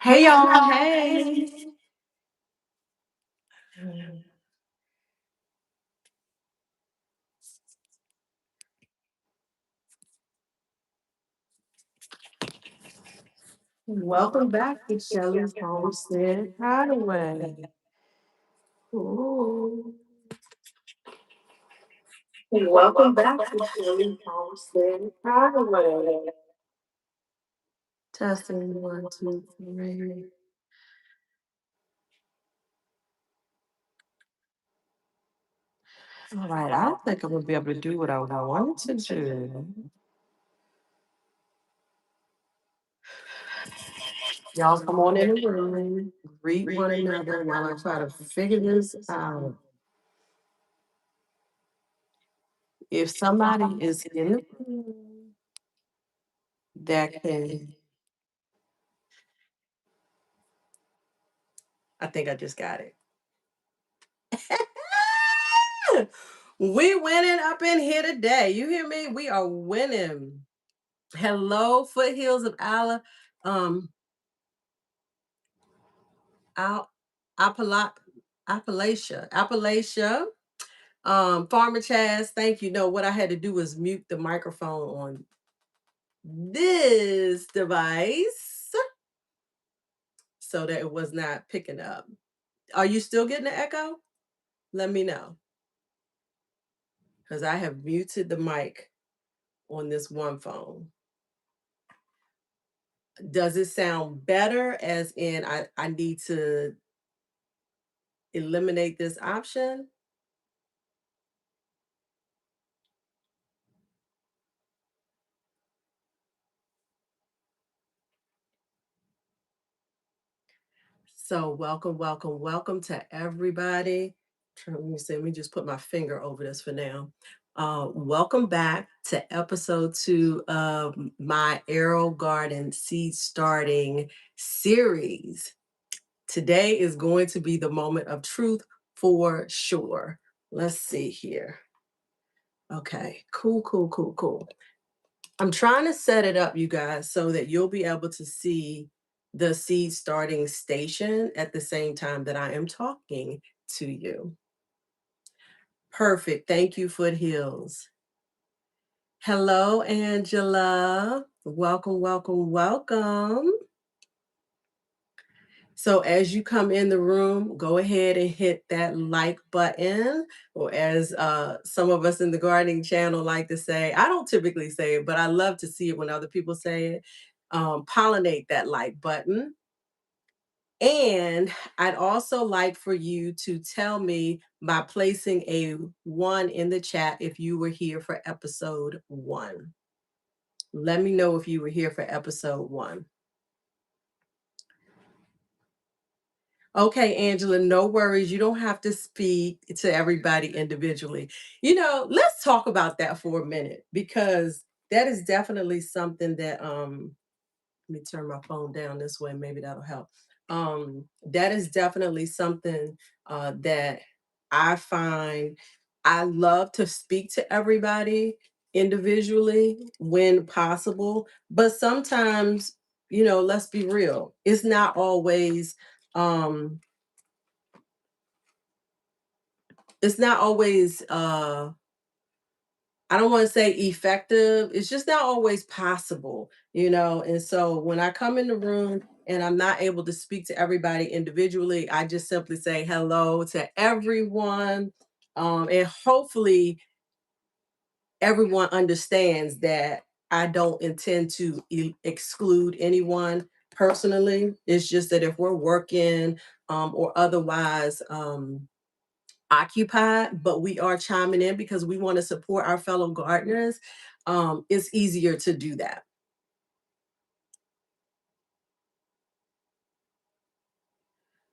Hey y'all, hey. Welcome back to Shelley's Homestead Hideaway. Ooh. Welcome back to Shelley's Homestead Hideaway. Testing 1, 2, 3. All right, I don't think I'm gonna be able to do what I wanted to do. Y'all come on in the room, greet one another while I try to figure this out. If somebody is in the room that can, I think I just got it. We winning up in here today. You hear me? We are winning. Hello, foothills of um, Al, Appalachia. Farmer Chaz, thank you. No, what I had to do was mute the microphone on this device so that it was not picking up. Are you still getting the echo? Let me know because I have muted the mic on this one phone. Does it sound better as in I need to eliminate this option? So welcome to everybody. Let me see, let me just put my finger over this for now. Welcome back to episode 2 of my AeroGarden seed starting series. Today is going to be the moment of truth for sure. Let's see here. Okay, cool. I'm trying to set it up, you guys, so that you'll be able to see the seed starting station at the same time that I am talking to you. Perfect. Thank you, Foothills. Hello, Angela. Welcome. So as you come in the room, go ahead and hit that like button, or as some of us in the gardening channel like to say, I don't typically say it, but I love to see it when other people say it. Pollinate that like button. And I'd also like for you to tell me by placing a 1 in the chat if you were here for episode 1. Let me know if you were here for episode 1. Okay, Angela, no worries. You don't have to speak to everybody individually. Let's talk about that for a minute because that is definitely something that let me turn my phone down this way, maybe that'll help. That is definitely something that I find I love to speak to everybody individually when possible, but sometimes, let's be real, it's not always um it's not always I don't want to say effective. It's just not always possible. And so when I come in the room and I'm not able to speak to everybody individually, I just simply say hello to everyone. And hopefully everyone understands that I don't intend to exclude anyone personally. It's just that if we're working or otherwise, occupied, but we are chiming in because we want to support our fellow gardeners, it's easier to do that.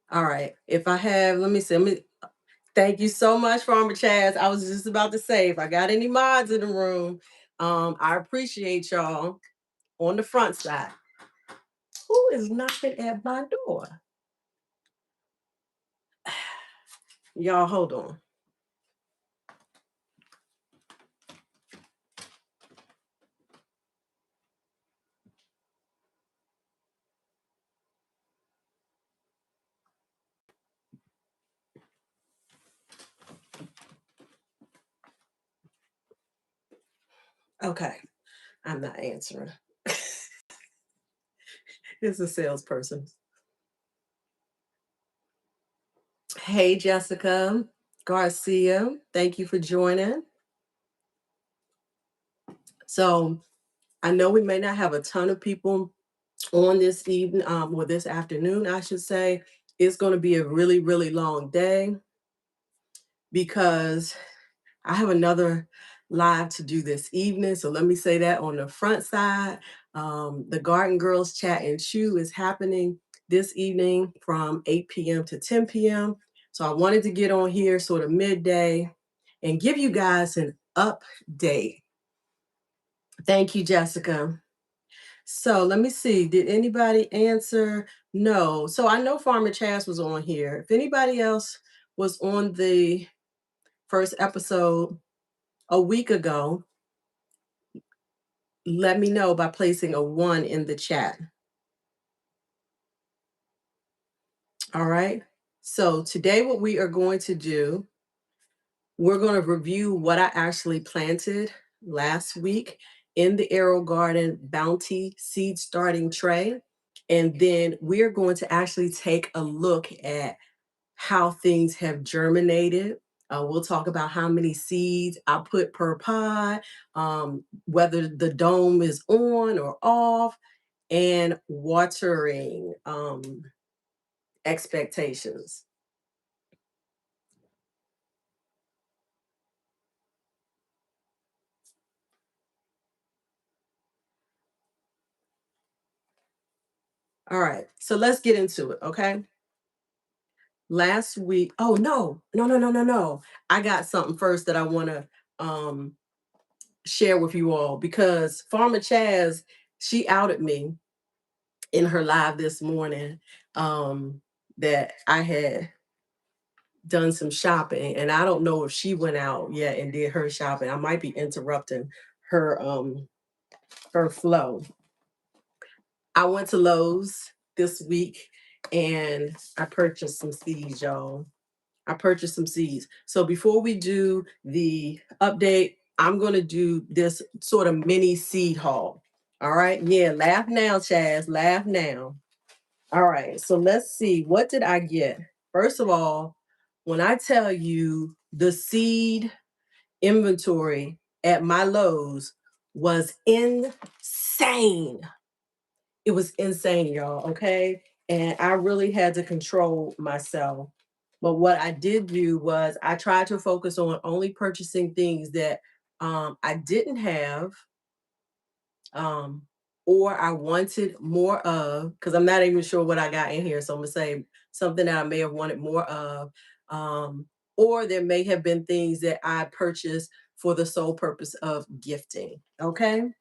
All right. If I have, let me see. Thank you so much, Farmer Chaz. I was just about to say, if I got any mods in the room, I appreciate y'all on the front side. Who is knocking at my door? Y'all, hold on. Okay, I'm not answering. It's a salesperson. Hey, Jessica Garcia. Thank you for joining. So I know we may not have a ton of people on this evening, or this afternoon, I should say. It's going to be a really, really long day because I have another live to do this evening. So let me say that on the front side. The Garden Girls Chat and Chew is happening this evening from 8 p.m. to 10 p.m. So I wanted to get on here sort of midday and give you guys an update. Thank you, Jessica. So let me see. Did anybody answer? No. So I know Farmer Chaz was on here. If anybody else was on the first episode a week ago, let me know by placing a one in the chat. All right. So today, what we are going to do, we're going to review what I actually planted last week in the AeroGarden Bounty seed starting tray. And then we're going to actually take a look at how things have germinated. We'll talk about how many seeds I put per pod, whether the dome is on or off, and watering expectations. All right, so let's get into it, okay? Last week, oh no, no, no, no, no, no. I got something first that I want to um, share with you all because Farmer Chaz, she outed me in her live this morning um, that I had done some shopping, and I don't know if she went out yet and did her shopping. I might be interrupting her her flow. I went to Lowe's this week and I purchased some seeds, y'all. I purchased some seeds. So before we do the update, I'm going to do this sort of mini seed haul. All right. Yeah. Laugh now, Chaz. Laugh now. All right. So let's see. What did I get? First of all, when I tell you the seed inventory at my Lowe's was insane. It was insane, y'all. Okay. And I really had to control myself. But what I did do was I tried to focus on only purchasing things that I didn't have, um, or I wanted more of, because I'm not even sure what I got in here. So I'm going to say something that I may have wanted more of. Um, or there may have been things that I purchased for the sole purpose of gifting. Okay.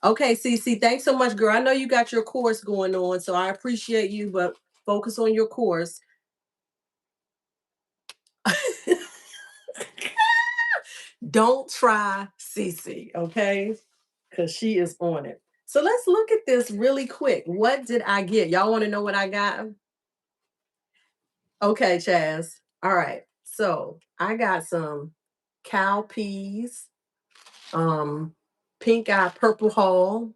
Okay, Cece, thanks so much, girl. I know you got your course going on, so I appreciate you, but focus on your course. Don't try Cece, okay? Because she is on it. So let's look at this really quick. What did I get? Y'all want to know what I got? Okay, Chaz. All right. So I got some cow peas, um, pink eye purple hull.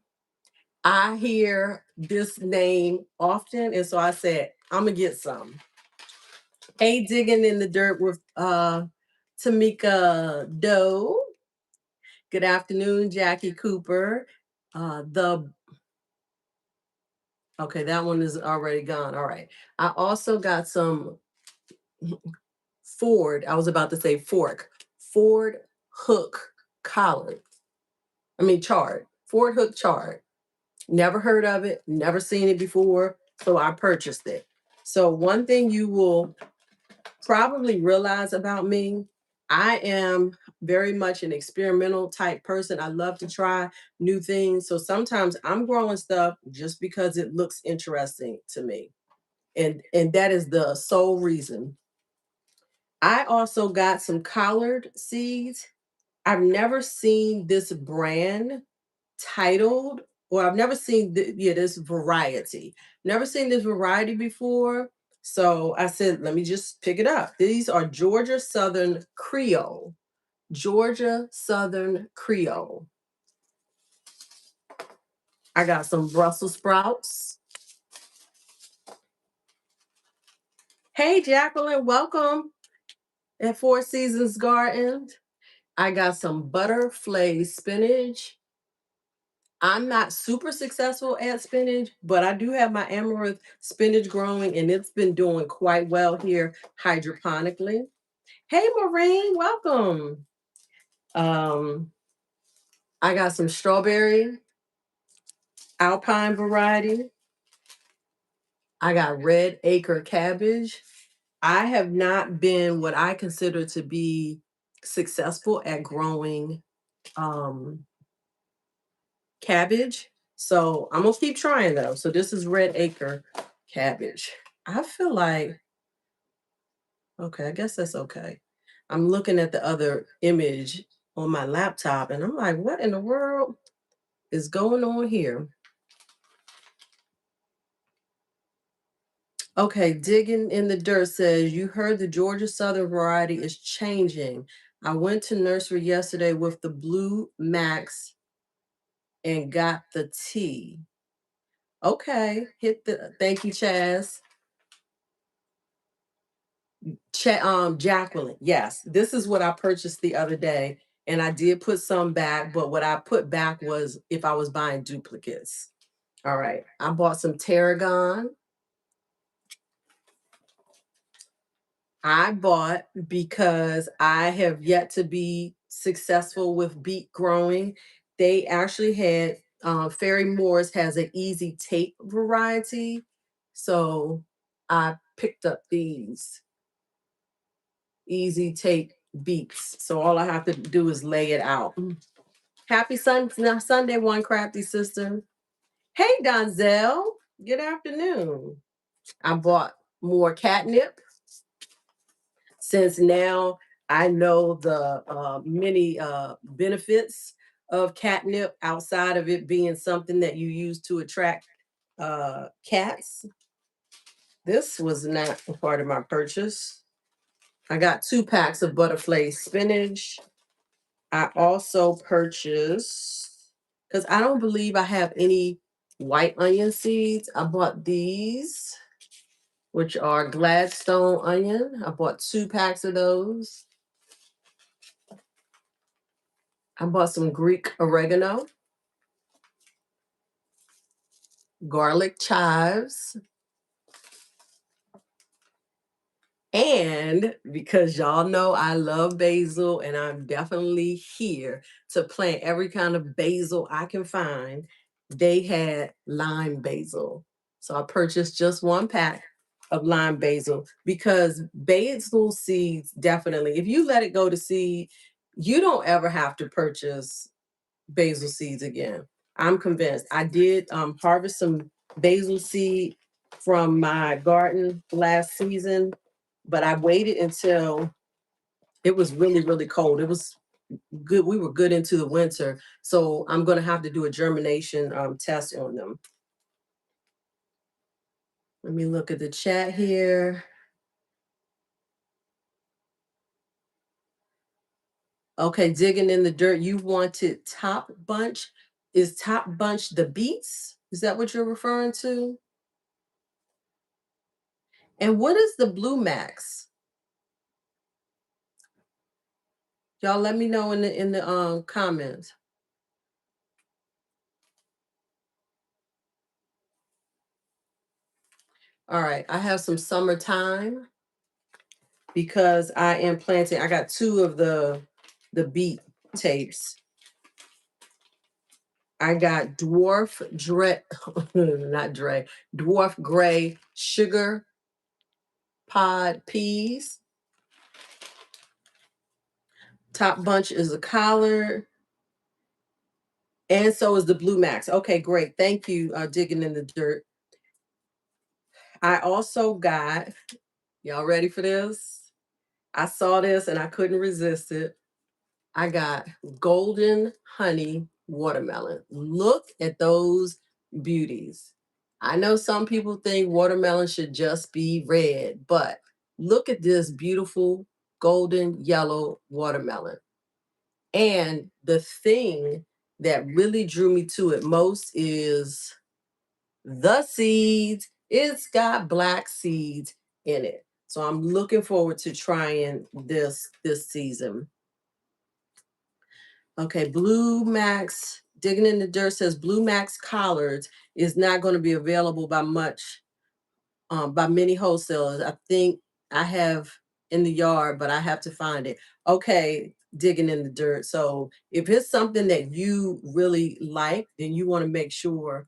I hear this name often, and so I said, I'm gonna get some. Hey, digging in the dirt with Tamika Doe. Good afternoon, Jackie Cooper. The okay, that one is already gone. All right. I also got some Ford. I was about to say fork. Ford hook collard. I mean chard. Ford hook chard. Never heard of it, never seen it before, so I purchased it. So one thing you will probably realize about me, I am very much an experimental type person. I love to try new things. So sometimes I'm growing stuff just because it looks interesting to me. And that is the sole reason. I also got some collard seeds. I've never seen this brand titled, or I've never seen this variety. Never seen this variety before. So I said, let me just pick it up. These are Georgia Southern Creole. Georgia Southern Creole. I got some Brussels sprouts. Hey, Jacqueline, welcome at Four Seasons Garden. I got some butterfly spinach. I'm not super successful at spinach, but I do have my amaranth spinach growing, and it's been doing quite well here hydroponically. Hey, Maureen, welcome. Um, I got some strawberry alpine variety. I got red acre cabbage. I have not been what I consider to be successful at growing um, cabbage. So I'm gonna keep trying though. So this is red acre cabbage. I feel like, okay, I guess that's okay. I'm looking at the other image on my laptop and I'm like, what in the world is going on here? Okay, digging in the dirt says you heard the Georgia Southern variety is changing. I went to nursery yesterday with the blue max and got the tea. Okay, hit the thank you, Chaz. Jacqueline. Yes, this is what I purchased the other day, and I did put some back, but what I put back was if I was buying duplicates. All right, I bought some tarragon. I bought because I have yet to be successful with beet growing. They actually had Fairy Moore's has an easy tape variety. So I picked up these easy tape beets. So all I have to do is lay it out. Happy Sunday, one crafty sister. Hey, Donzel. Good afternoon. I bought more catnip since now I know the many benefits of catnip outside of it being something that you use to attract cats. This was not a part of my purchase. I got 2 packs of butterfly spinach. I also purchased, because I don't believe I have any white onion seeds. I bought these, which are Gladstone onion. I bought 2 packs of those. I bought some Greek oregano, garlic chives, and because y'all know I love basil and I'm definitely here to plant every kind of basil I can find, they had lime basil. So I purchased just 1 pack of lime basil because basil seeds definitely, if you let it go to seed, you don't ever have to purchase basil seeds again. I'm convinced. I did harvest some basil seed from my garden last season, but I waited until it was really, really cold. It was good. We were good into the winter. So I'm going to have to do a germination test on them. Let me look at the chat here. Okay, digging in the dirt. You wanted top bunch. Is top bunch the beets? Is that what you're referring to? And what is the blue max? Y'all let me know in the comments. All right, I have some summertime because I am planting. I got 2 of the beet tapes. I got dwarf dre not dre, dwarf gray sugar pod peas. Top bunch is a collard, and so is the blue max. Okay, great. Thank you, digging in the dirt. I also got, y'all ready for this? I saw this and I couldn't resist it. I got golden honey watermelon. Look at those beauties. I know some people think watermelon should just be red, but look at this beautiful golden yellow watermelon. And the thing that really drew me to it most is the seeds. It's got black seeds in it. So I'm looking forward to trying this season. Okay, Blue Max Digging in the Dirt says Blue Max collards is not going to be available by many wholesalers. I think I have in the yard, but I have to find it. Okay, Digging in the Dirt. So if it's something that you really like, then you want to make sure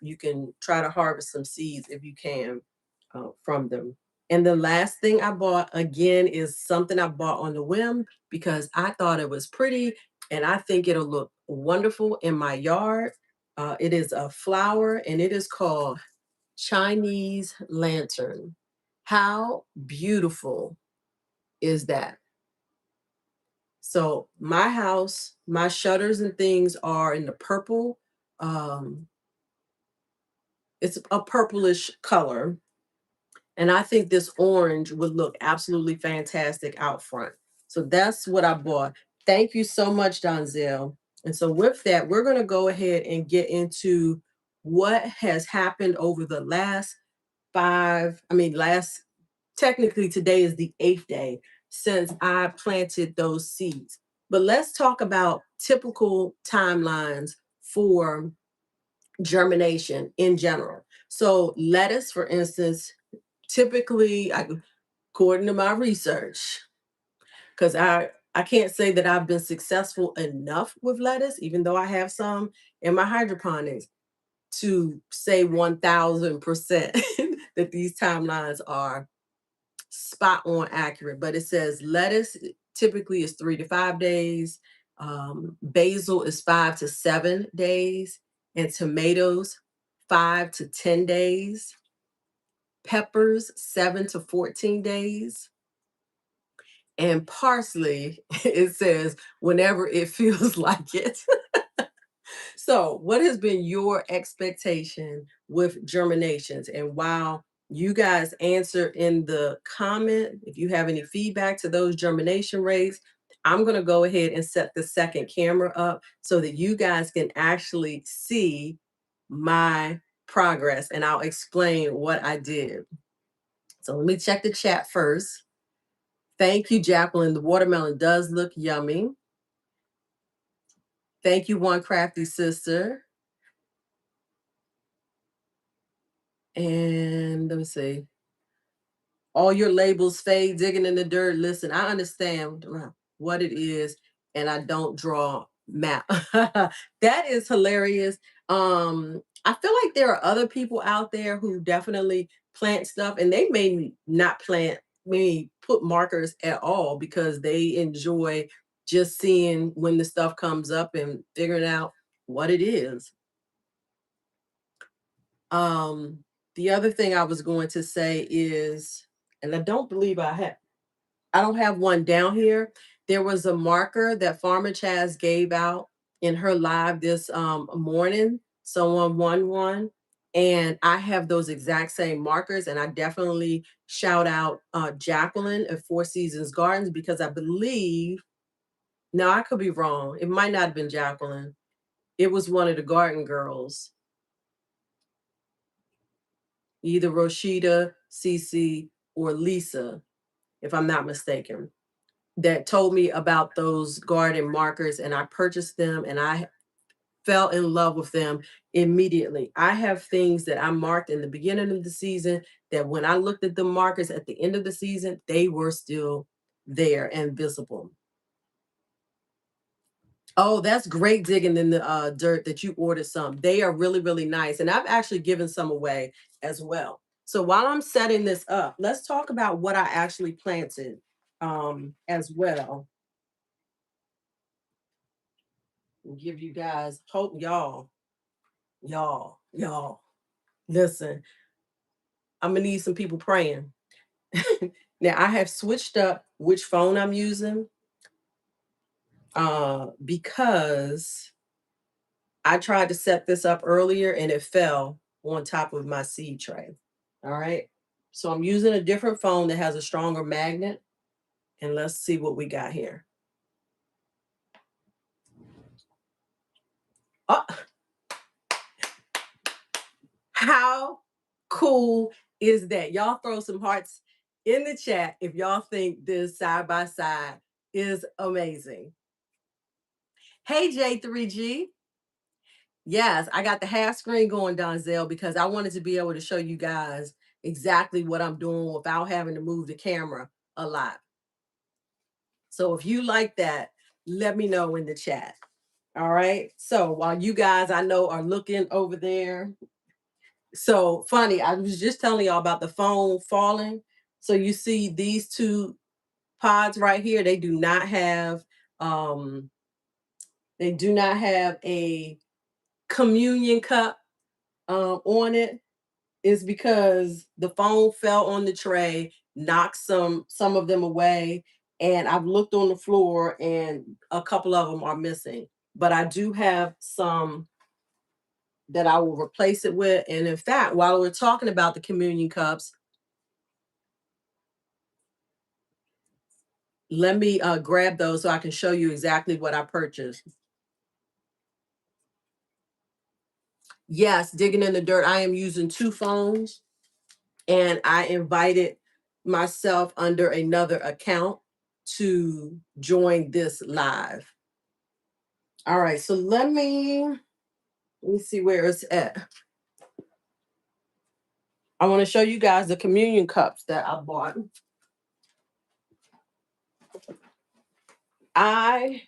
you can try to harvest some seeds if you can from them. And the last thing I bought again is something I bought on the whim because I thought it was pretty and I think it'll look wonderful in my yard. It is a flower and it is called Chinese lantern. How beautiful is that? So my house, my shutters and things are in the purple. Um, it's a purplish color. And I think this orange would look absolutely fantastic out front. So that's what I bought. Thank you so much, Donzel. And so with that, we're going to go ahead and get into what has happened over the last last, technically today is the 8th day since I planted those seeds. But let's talk about typical timelines for germination in general. So lettuce, for instance, typically, according to my research, because I can't say that I've been successful enough with lettuce, even though I have some in my hydroponics, to say 1000% that these timelines are spot on accurate. But it says lettuce typically is 3 to 5 days, basil is 5 to 7 days, and tomatoes 5 to 10 days, peppers 7 to 14 days, and parsley it says whenever it feels like it. So, what has been your expectation with germinations? And while you guys answer in the comment, if you have any feedback to those germination rates, I'm going to go ahead and set the second camera up so that you guys can actually see my progress and I'll explain what I did. So, let me check the chat first. Thank you, Jacqueline. The watermelon does look yummy. Thank you, One Crafty Sister. And let me see. All your labels fade, digging in the dirt. Listen, I understand what it is, and I don't draw map. That is hilarious. I feel like there are other people out there who definitely plant stuff, and they may not plant, may put markers at all because they enjoy just seeing when the stuff comes up and figuring out what it is. Um, the other thing I was going to say is, and I don't believe I don't have one down here. There was a marker that Farmer Chaz gave out in her live this morning. Someone won one. And I have those exact same markers. And I definitely shout out Jacqueline at Four Seasons Gardens because I believe, no, I could be wrong. It might not have been Jacqueline. It was one of the garden girls, either Roshita, Cece, or Lisa, if I'm not mistaken, that told me about those garden markers and I purchased them and I fell in love with them immediately. I have things that I marked in the beginning of the season that when I looked at the markers at the end of the season, they were still there and visible. Oh, that's great digging in the dirt that you ordered some. They are really, really nice. And I've actually given some away as well. So while I'm setting this up, let's talk about what I actually planted as well. And give you guys hope, y'all. Listen, I'm gonna need some people praying. Now I have switched up which phone I'm using because I tried to set this up earlier and it fell on top of my seed tray. All right. So I'm using a different phone that has a stronger magnet. And let's see what we got here. Uh, how cool is that? Y'all throw some hearts in the chat if y'all think this side by side is amazing. Hey, J3G. Yes, I got the half screen going, Donzel, because I wanted to be able to show you guys exactly what I'm doing without having to move the camera a lot. So if you like that, let me know in the chat. All right. So while you guys I know are looking over there. So funny, I was just telling y'all about the phone falling. So you see these two pods right here, um they do not have a communion cup on it. Is because the phone fell on the tray, knocked some of them away, and I've looked on the floor and a couple of them are missing. But I do have some that I will replace it with. And in fact, while we're talking about the communion cups, let me grab those so I can show you exactly what I purchased. Yes, digging in the dirt. I am using two phones, and I invited myself under another account to join this live. All right, so let me see where it's at. I want to show you guys the communion cups that I bought. I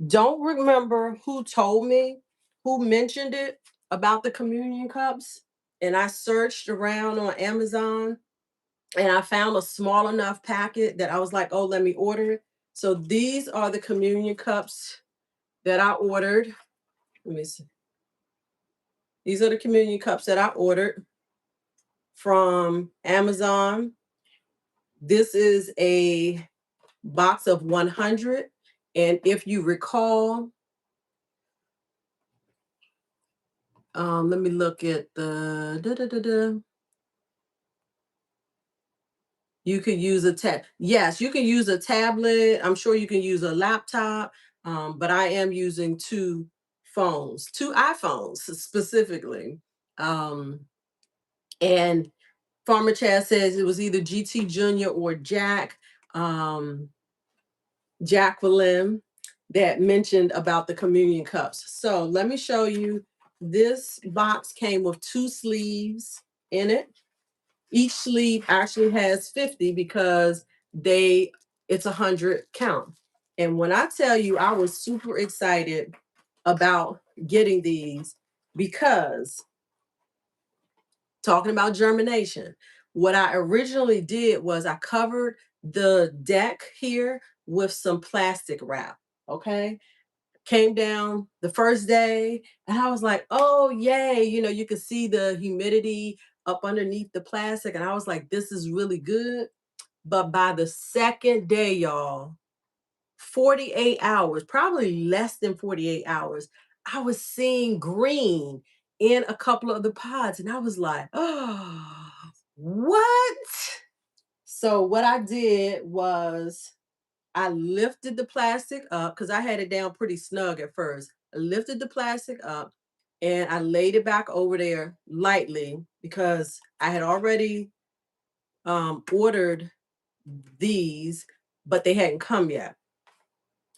don't remember who told me, who mentioned it about the communion cups, and I searched around on Amazon and I found a small enough packet that I was like, "Oh, let me order it." So these are the communion cups that I ordered. Let me see. These are the communion cups that I ordered from Amazon. This is a box of 100. And if you recall, let me look at the da, da, da, da. You could use a tab. Yes, you can use a tablet. I'm sure you can use a laptop. But I am using two iPhones specifically. Um, and Farmer Chad says it was either GT Junior or um, Jacqueline that mentioned about the communion cups. So let me show you. This box came with two sleeves in it. Each sleeve actually has 50 because it's 100 count. And when I tell you I was super excited about getting these because talking about germination, what I originally did was I covered the deck here with some plastic wrap. Okay. Came down the first day and I was like, oh, yay. You could see the humidity up underneath the plastic. And I was like, this is really good. But by the second day, y'all, 48 hours, probably less than 48 hours, I was seeing green in a couple of the pods. And I was like, oh, what? So what I did was I lifted the plastic up because I had it down pretty snug at first. I lifted the plastic up and I laid it back over there lightly because I had already ordered these, but they hadn't come yet.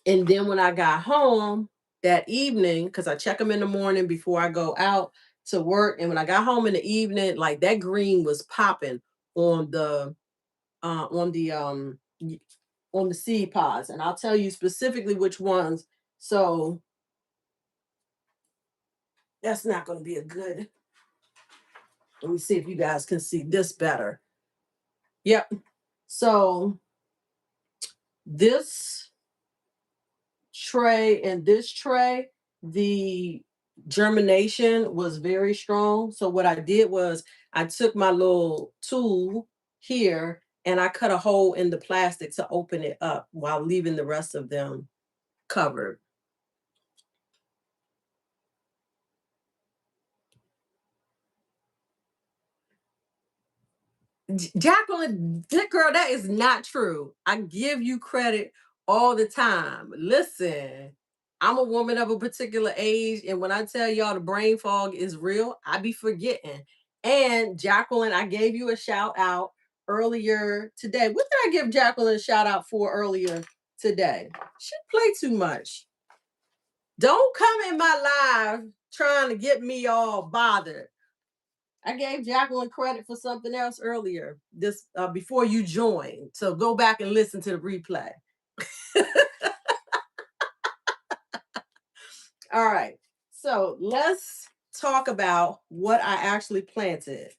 And then when I got home that evening, because I check them in the morning before I go out to work, and when I got home in the evening, like that green was popping on the uh, on the um y- on the seed pods, and I'll tell you specifically which ones. So that's not going to be a good. Let me see if you guys can see this better. Yep. So this tray and this tray, the germination was very strong. So what I did was I took my little tool here and I cut a hole in the plastic to open it up while leaving the rest of them covered. Jacqueline, that girl, that is not true. I give you credit all the time. Listen, I'm a woman of a particular age, and when I tell y'all the brain fog is real, I be forgetting. And Jacqueline, I gave you a shout out earlier today. What did I give Jacqueline a shout out for earlier today? She play too much. Don't come in my live trying to get me all bothered. I gave Jacqueline credit for something else earlier, this before you joined. So go back and listen to the replay. All right. So let's talk about what I actually planted.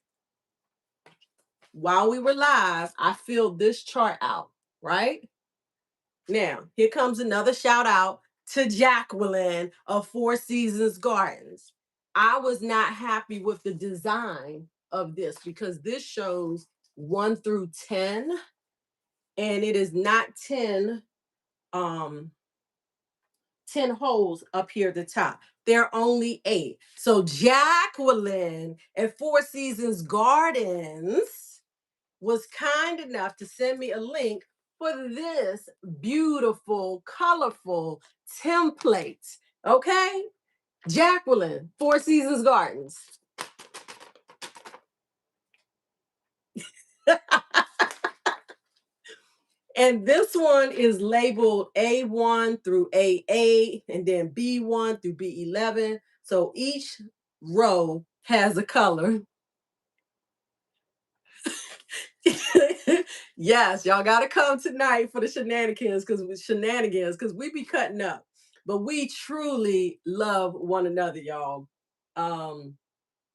While we were live, I filled this chart out, right? Now, here comes another shout out to Jacqueline of Four Seasons Gardens. I was not happy with the design of this because this shows 1 through 10, and it is not 10 holes up here at the top. There are only 8. So Jacqueline at Four Seasons Gardens was kind enough to send me a link for this beautiful, colorful template. Okay? Jacqueline, Four Seasons Gardens. And this one is labeled A1 through A8 and then B1 through B11. So each row has a color. Yes, y'all got to come tonight for the shenanigans because we be cutting up. But we truly love one another, y'all. Um,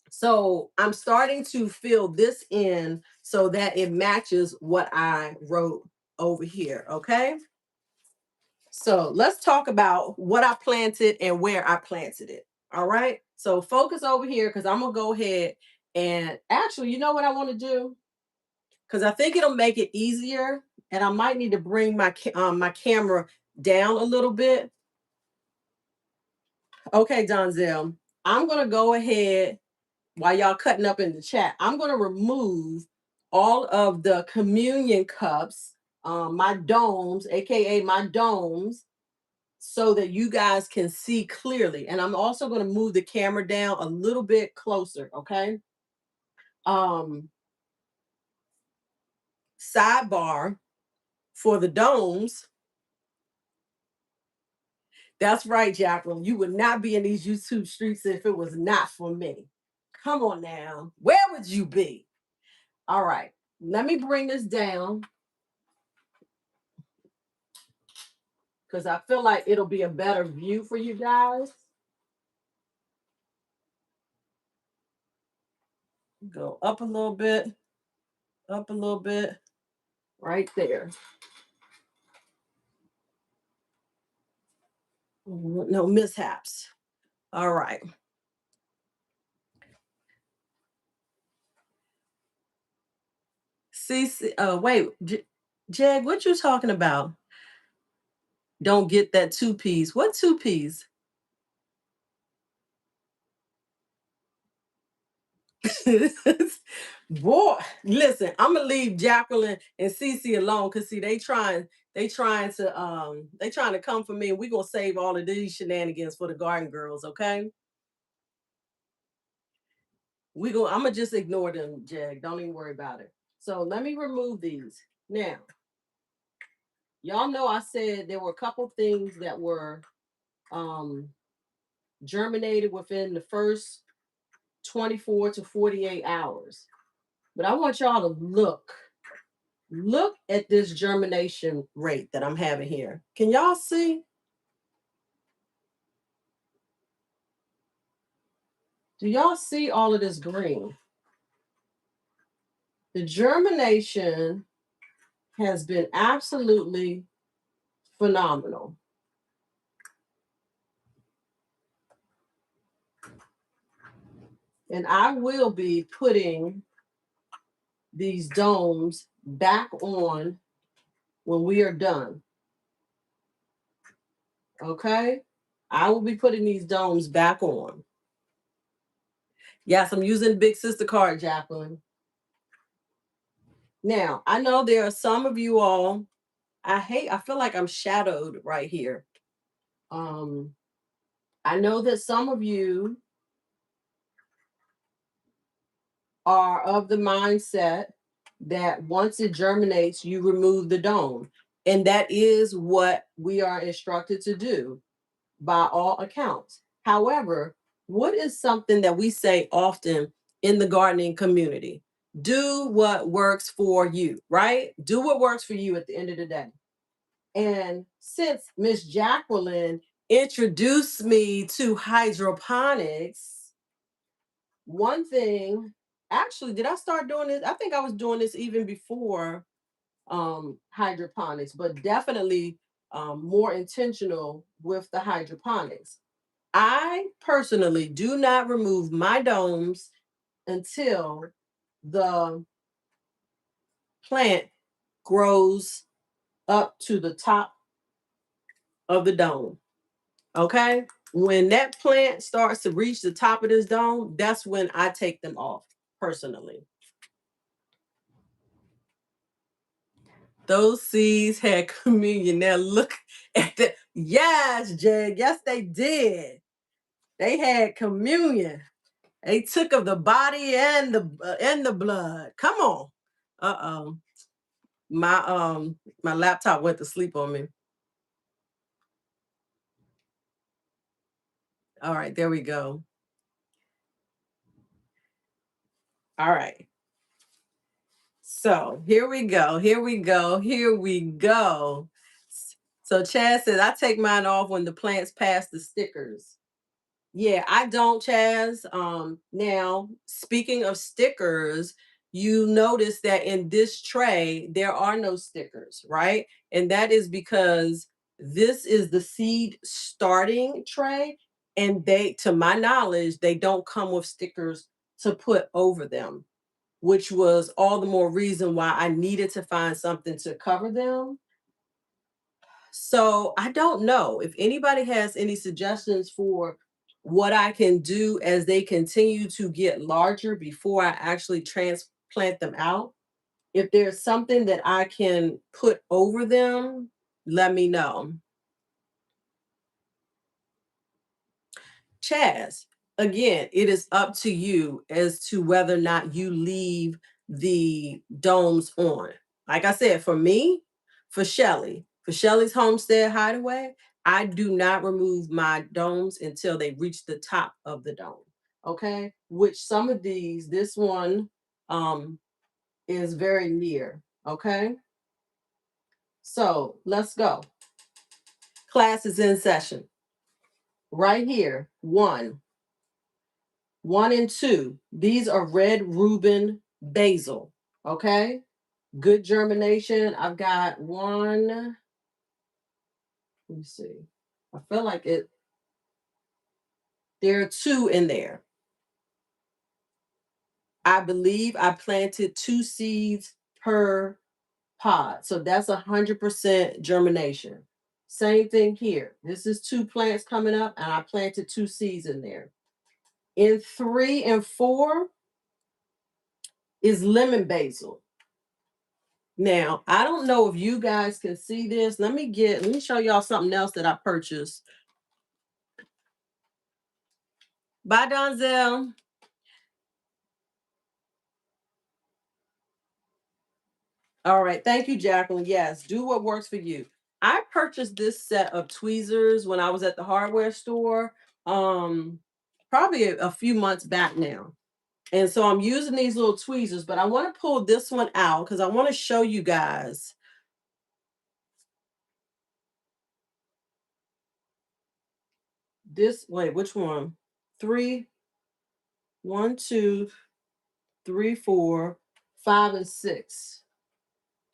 so I'm starting to fill this in so that it matches what I wrote over here. Okay. So let's talk about what I planted and where I planted it. All right. So focus over here because I'm gonna go ahead and actually, you know what I want to do? Because I think it'll make it easier, and I might need to bring my camera down a little bit. Okay, Donzel, I'm gonna go ahead while y'all cutting up in the chat. I'm gonna remove all of the communion cups, my domes, aka my domes, so that you guys can see clearly. And I'm also going to move the camera down a little bit closer, okay? Um Sidebar for the domes. That's right, Jacqueline. You would not be in these YouTube streets if it was not for me. Come on now. Where would you be? All right. Let me bring this down because I feel like it'll be a better view for you guys. Go up a little bit, up a little bit, right there. No mishaps. All right. See, wait, Jag, what you talking about? Don't get that 2 piece. What 2 piece? Boy, listen, I'm gonna leave Jacqueline and Cece alone because see, they trying to come for me, and we're gonna save all of these shenanigans for the garden girls, okay? I'm gonna just ignore them, Jag. Don't even worry about it. So let me remove these. Now, y'all know I said there were a couple things that were um germinated within the first 24 to 48 hours. But I want y'all to look at this germination rate that I'm having here. Can y'all see? Do y'all see all of this green? The germination has been absolutely phenomenal. And I will be putting these domes back on when we are done. Okay? I will be putting these domes back on. Yes, I'm using Big Sister card, Jacqueline. Now, I know there are some of you all, I feel like I'm shadowed right here. Um, I know that some of you are of the mindset that once it germinates, you remove the dome. And that is what we are instructed to do by all accounts. However, what is something that we say often in the gardening community? Do what works for you, right? Do what works for you at the end of the day. And since Miss Jacqueline introduced me to hydroponics, one thing, actually, did I start doing this? I think I was doing this even before hydroponics, but definitely more intentional with the hydroponics. I personally do not remove my domes until the plant grows up to the top of the dome. Okay. When that plant starts to reach the top of this dome, that's when I take them off personally. Those seeds had communion. Now look at the, yes, Jag. Yes, they did. They had communion. They took of the body and the blood. Come on. Uh-oh. My laptop went to sleep on me. All right, there we go. All right. So here we go. Here we go. Here we go. So Chad says I take mine off when the plants pass the stickers. Yeah, I don't, Chaz. Now, speaking of stickers, you notice that in this tray, there are no stickers, right? And that is because this is the seed starting tray. And they, to my knowledge, they don't come with stickers to put over them, which was all the more reason why I needed to find something to cover them. So I don't know if anybody has any suggestions for what I can do as they continue to get larger before I actually transplant them out. If there's something that I can put over them, let me know. Chaz, again, it is up to you as to whether or not you leave the domes on. Like I said, for me, for Shelly's Homestead Hideaway, I do not remove my domes until they reach the top of the dome. Okay. Which some of these, this one um is very near. Okay. So let's go. Class is in session. Right here. One and two. These are red Reuben basil. Okay. Good germination. I've got one. Let me see. I feel like it. There are two in there. I believe I planted two seeds per pod. So that's 100% germination. Same thing here. This is two plants coming up, and I planted two seeds in there. In three and four is lemon basil. Now, I don't know if you guys can see this. Let me show y'all something else that I purchased. Bye, Donzel. All right. Thank you, Jacqueline. Yes, do what works for you. I purchased this set of tweezers when I was at the hardware store, um, probably a few months back now. And so I'm using these little tweezers, but I want to pull this one out because I want to show you guys this. Wait, which one? Three, one, two, three, four, five, and six.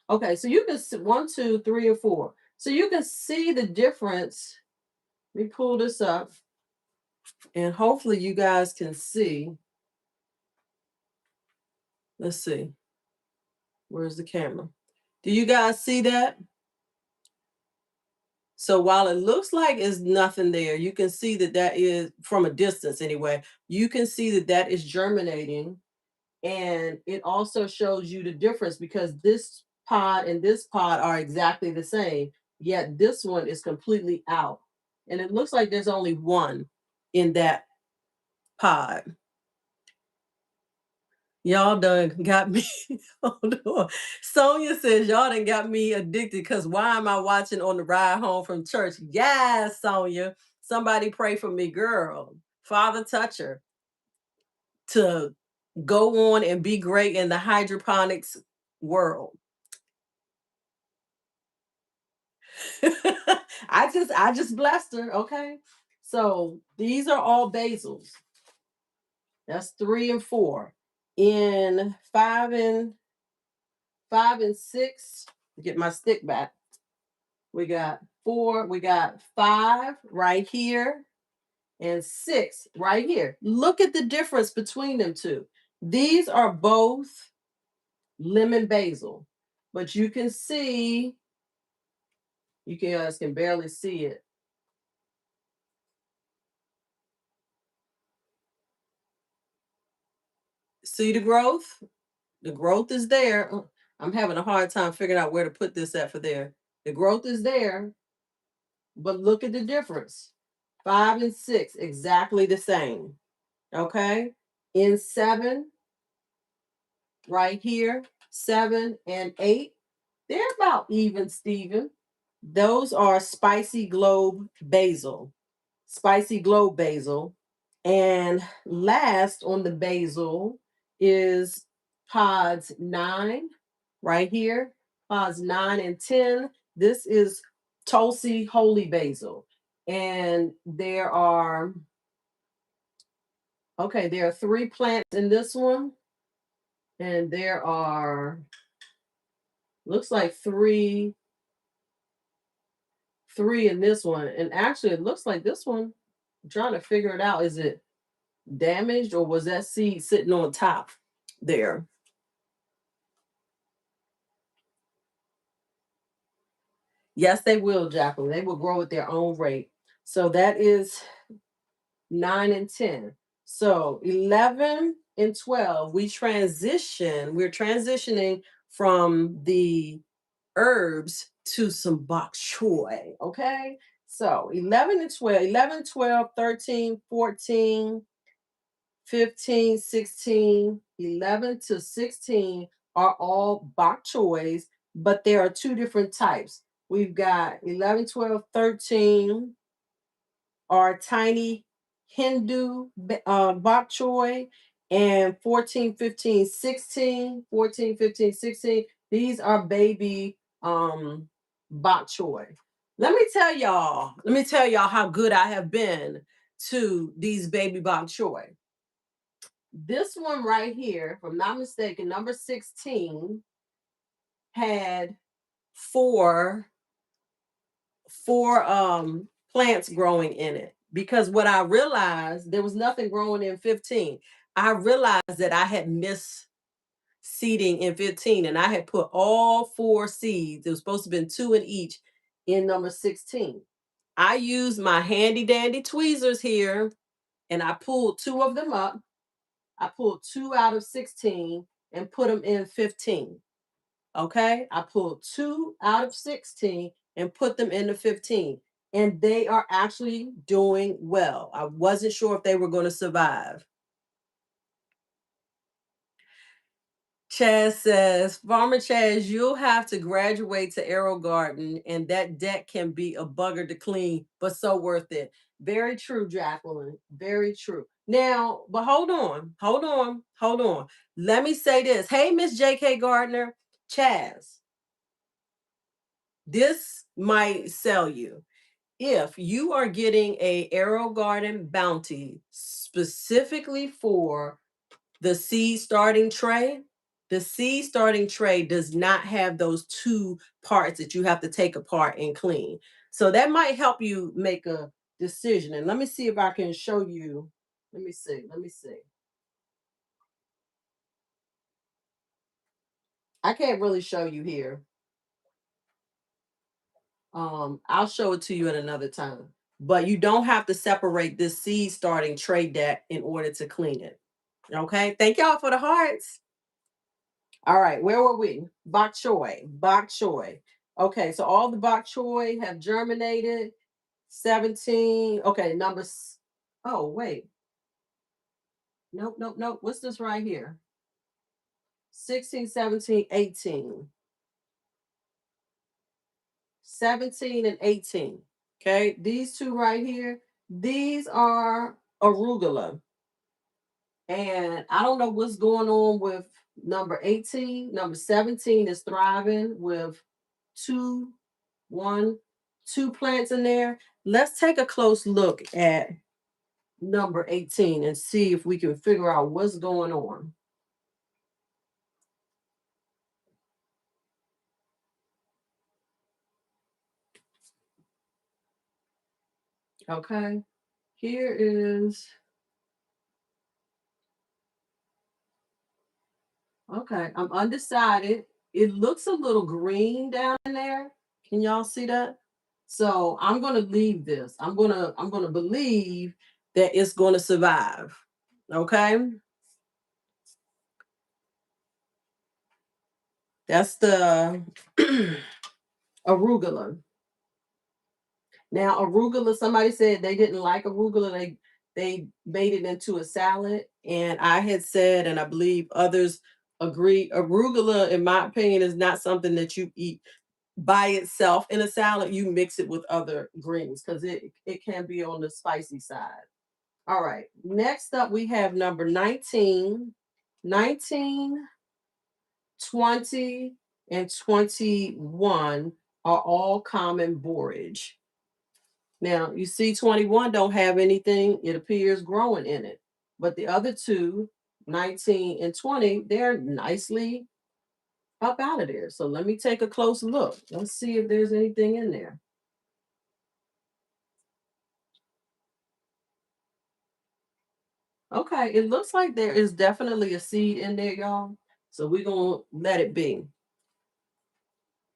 Okay, so you can see one, two, three, and four. So you can see the difference. Let me pull this up and hopefully you guys can see. Let's see. Where's the camera? Do you guys see that? So while it looks like it's nothing there, you can see that that is from a distance anyway. You can see that that is germinating, and it also shows you the difference because this pod and this pod are exactly the same, yet this one is completely out. And it looks like there's only one in that pod. Y'all done got me. Hold on. Sonia says y'all done got me addicted because why am I watching on the ride home from church? Yes, Sonia. Somebody pray for me, girl. Father touch her to go on and be great in the hydroponics world. I just blessed her. Okay. So these are all basils. That's 3 and 4. In five and six, get my stick back. We got 4, we got 5 right here, and 6 right here. Look at the difference between them two. These are both lemon basil, but you can see, you guys can barely see it. See the growth? The growth is there. I'm having a hard time figuring out where to put this at for there. The growth is there, but look at the difference. 5 and 6, exactly the same. Okay. In 7, right here, 7 and 8, they're about even, Steven. Those are spicy globe basil. Spicy globe basil. And last on the basil is pods 9, right here. Pods 9 and 10. This is Tulsi holy basil. And there are 3 plants in this one. And there are, looks like three in this one. And actually, it looks like this one, I'm trying to figure it out. Is it damaged or was that seed sitting on top there? Yes, they will, Jacqueline. They will grow at their own rate. So that is 9 and 10. So 11 and 12, we're transitioning from the herbs to some bok choy. Okay. So 11 and 12, 11, 12, 13, 14, 15, 16, 11 to 16 are all bok choys, but there are 2 different types. We've got 11, 12, 13 are tiny Hindu bok choy, and 14, 15, 16, 14, 15, 16. These are baby bok choy. Let me tell y'all how good I have been to these baby bok choy. This one right here, if I'm not mistaken, number 16 had four plants growing in it, because what I realized, there was nothing growing in 15. I realized that I had missed seeding in 15, and I had put all 4 seeds, it was supposed to have been 2 in each, in number 16. I used my handy dandy tweezers here, and I pulled 2 of them up. I pulled 2 out of 16 and put them in 15. Okay. I pulled 2 out of 16 and put them into 15. And they are actually doing well. I wasn't sure if they were going to survive. Chaz says, Farmer Chaz, you'll have to graduate to AeroGarden, and that deck can be a bugger to clean, but so worth it. Very true, Jacqueline. Very true. Now, but hold on. Let me say this. Hey, Miss J.K. Gardner, Chaz, this might sell you. If you are getting a AeroGarden bounty specifically for the seed starting tray, the seed starting tray does not have those 2 parts that you have to take apart and clean. So that might help you make a decision. And let me see if I can show you. Let me see. I can't really show you here. I'll show it to you at another time. But you don't have to separate this seed starting tray deck in order to clean it. Okay. Thank y'all for the hearts. All right, where were we? Bok choy, bok choy. Okay, so all the bok choy have germinated. 17. Okay, oh, wait. Nope, nope, nope. What's this right here? 16, 17, 18. 17 and 18. Okay, these two right here, these are arugula. And I don't know what's going on with number 18. Number 17 is thriving with two, one, two plants in there. Let's take a close look at number 18 and see if we can figure out what's going on. Okay, here is, okay, I'm undecided. It looks a little green down there. Can y'all see that? So I'm gonna leave this. I'm gonna believe that it's gonna survive. Okay. That's the arugula. Now, arugula, somebody said they didn't like arugula. They made it into a salad. And I had said, and I believe others agree, arugula, in my opinion, is not something that you eat by itself in a salad. You mix it with other greens because it can be on the spicy side. All right. Next up, we have number 19, 19, 20, and 21 are all common borage. Now, you see 21 don't have anything, it appears, growing in it. But the other two, 19 and 20, they're nicely up out of there. So let me take a close look. Let's see if there's anything in there. Okay, it looks like there is definitely a seed in there, y'all. So we're going to let it be.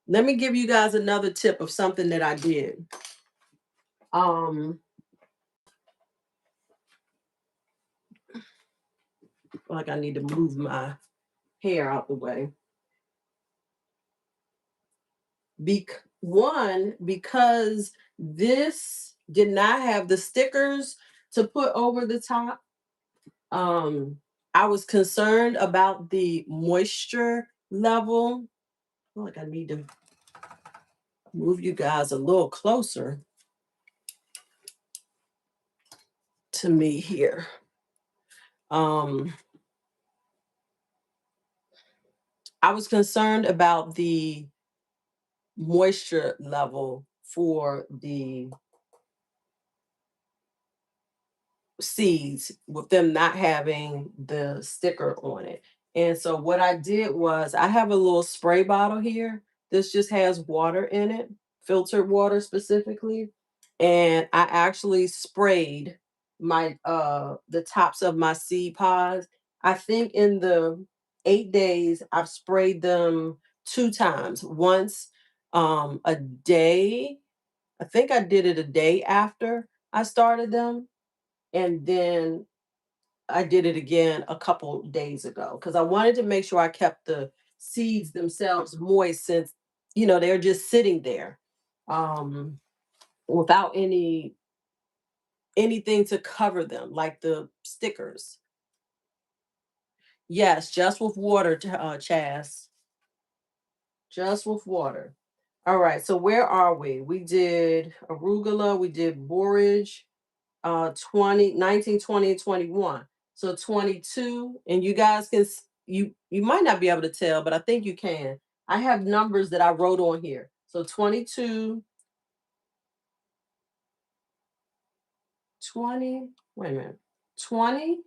Let me give you guys another tip of something that I did. Um, like I need to move my hair out the way. One, because this did not have the stickers to put over the top. Um, I was concerned about the moisture level. I feel like I need to move you guys a little closer to me here. Um, I was concerned about the moisture level for the seeds with them not having the sticker on it. And so what I did was I have a little spray bottle here. This just has water in it, filtered water specifically. And I actually sprayed my the tops of my seed pods. I think in the 8 days I've sprayed them two times. Once a day. I think I did it a day after I started them, and then I did it again a couple days ago because I wanted to make sure I kept the seeds themselves moist since they're just sitting there um, without anything to cover them like the stickers. Yes, just with water, Chas. Just with water. All right, so where are we? We did arugula, we did borage, 20, 19, 20, and 21. So 22, and you guys can you might not be able to tell, but I think you can. I have numbers that I wrote on here. So 22, 20, wait a minute. 20,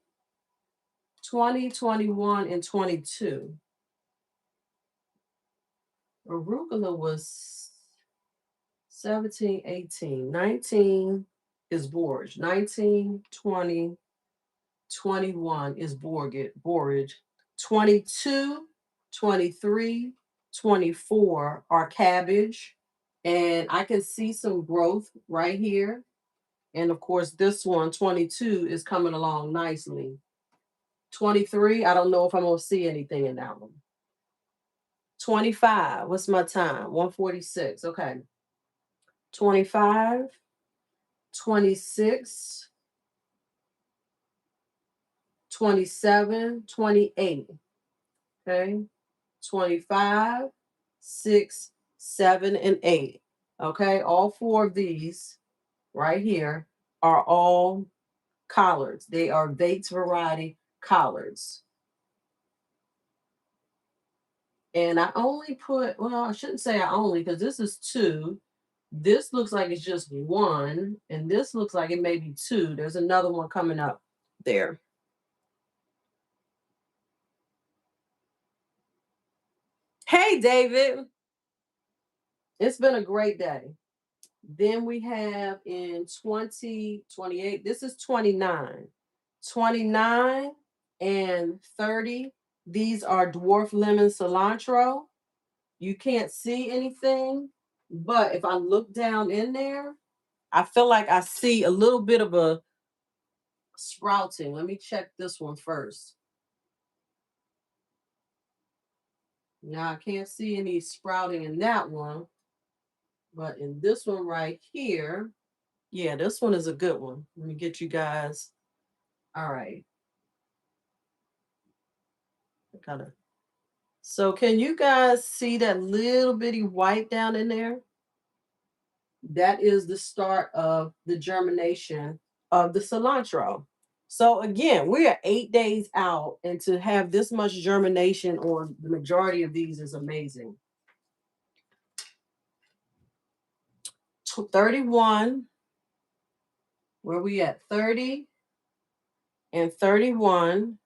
20, 21, and 22. Arugula was 17, 18. 19 is borage. 19, 20, 21 is borage. 22, 23, 24 are cabbage. And I can see some growth right here. And of course, this one, 22, is coming along nicely. 23, I don't know if I'm going to see anything in that one. 25, what's my time? 1:46. Okay. 25. 26, 27, 28. Okay. 25, 6, 7, and 8. Okay. All four of these right here are all collards. They are Bates variety collards. And I only put, well, I shouldn't say I only, because this is two. This looks like it's just one, and this looks like it may be two. There's another one coming up there. Hey, David. It's been a great day. Then we have in 2028, this is 29. 29 and 30. These are dwarf lemon cilantro. You can't see anything, but if I look down in there, I feel like I see a little bit of a sprouting. Let me check this one first. Now I can't see any sprouting in that one, but in this one right here, yeah, this one is a good one. Let me get you guys. All right. Kind of. So can you guys see that little bitty white down in there? That is the start of the germination of the cilantro. So again, we are 8 days out, and to have this much germination on the majority of these is amazing. 31, where we at? 30 and 31.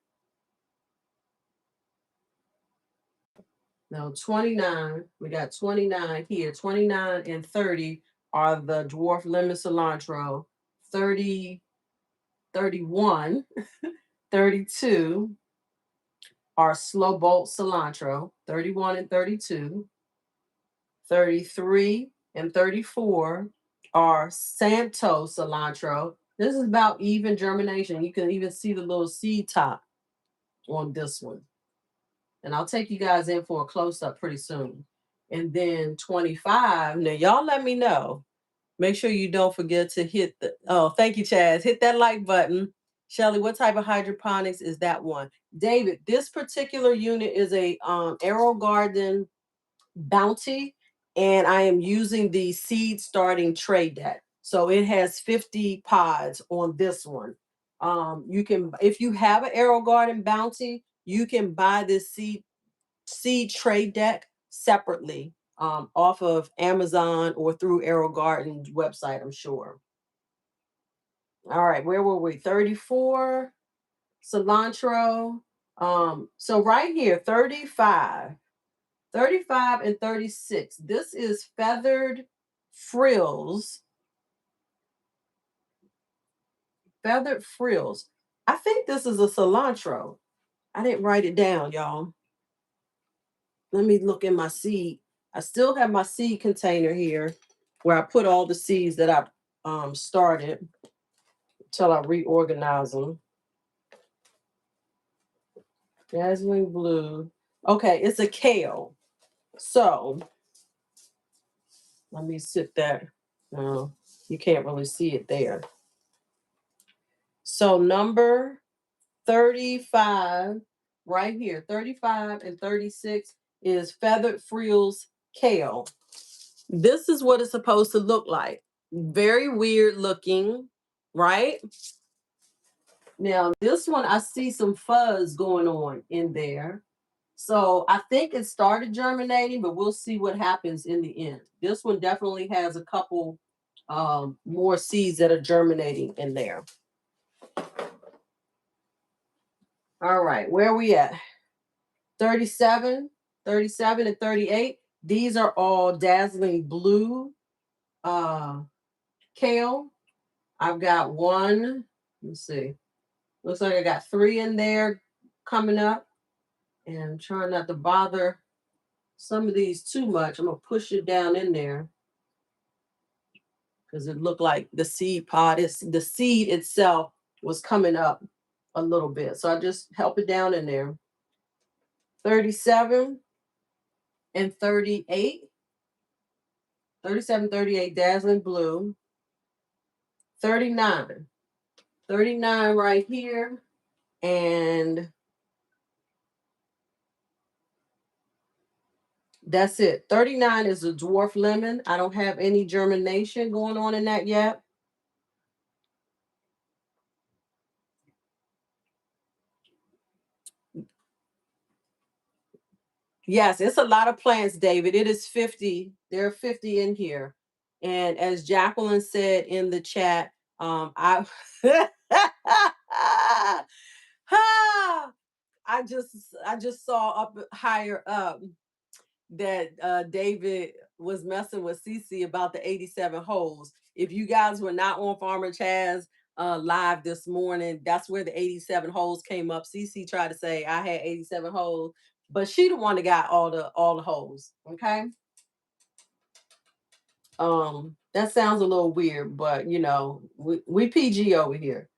No, 29. We got 29 here. 29 and 30 are the dwarf lemon cilantro. 30, 31, 32 are slow bolt cilantro. 31 and 32. 33 and 34 are Santo cilantro. This is about even germination. You can even see the little seed top on this one. And I'll take you guys in for a close up pretty soon. And then 25. Now, y'all let me know. Make sure you don't forget to hit the, oh, thank you, Chaz. Hit that like button. Shelly, what type of hydroponics is that one? David, this particular unit is a AeroGarden Bounty, and I am using the seed starting tray deck. So it has 50 pods on this one. You can, if you have an AeroGarden Bounty, you can buy this seed tray deck separately off of Amazon or through AeroGarden's website, I'm sure. All right, where were we? 34 cilantro. So right here, 35. 35 and 36. This is feathered frills. Feathered frills. I think this is a cilantro. I didn't write it down, y'all. Let me look in my seed. I still have my seed container here where I put all the seeds that I started until I reorganize them. Dazzling blue. Okay, it's a kale. So let me sit there. No, you can't really see it there. So number 35, right here, 35 and 36 is feathered frills kale. This is what it's supposed to look like. Very weird looking, right? Now, this one, I see some fuzz going on in there. So I think it started germinating, but we'll see what happens in the end. This one definitely has a couple more seeds that are germinating in there. All right, where are we at? 37, 37 and 38. These are all dazzling blue kale. I've got one, let's see. Looks like I got three in there coming up. And I'm trying not to bother some of these too much. I'm gonna push it down in there because it looked like the seed pod is the seed itself was coming up a little bit. So I just help it down in there. 37 and 38. 37, 38 dazzling blue. 39. 39 right here. And that's it. 39 is a dwarf lemon. I don't have any germination going on in that yet. Yes, it's a lot of plants, David. It is 50. There are 50 in here. And as Jacqueline said in the chat, I I just saw up higher up that David was messing with Cece about the 87 holes. If you guys were not on Farmer Chaz live this morning, that's where the 87 holes came up. Cece tried to say I had 87 holes, but she the one that got all the holes. Okay. That sounds a little weird, but we PG over here.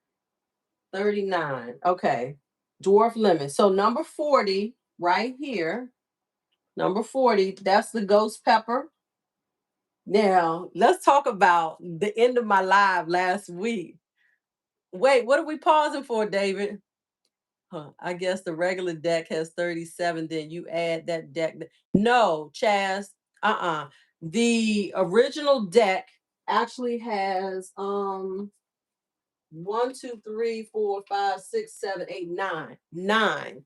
39. Okay. Dwarf lemon. So number 40 right here. Number 40, that's the ghost pepper. Now, let's talk about the end of my live last week. Wait, what are we pausing for, David? Huh, I guess the regular deck has 37, then you add that deck. No, Chaz, the original deck actually has 1, 2, 3, 4, 5, 6, 7, 8, 9. 9.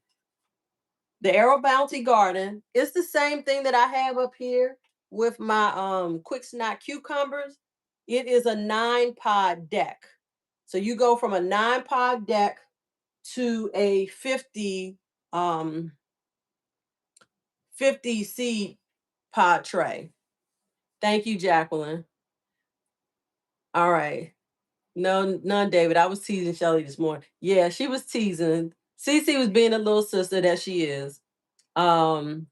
The Arrow Bounty Garden is the same thing that I have up here with my quick snack cucumbers. It is a 9 pod deck. So you go from a 9 pod deck to a 50 50 seed pod tray. Thank you, Jacqueline. All right. No, none, David. I was teasing Shelly this morning. Yeah, she was teasing. Cece was being a little sister that she is. Um,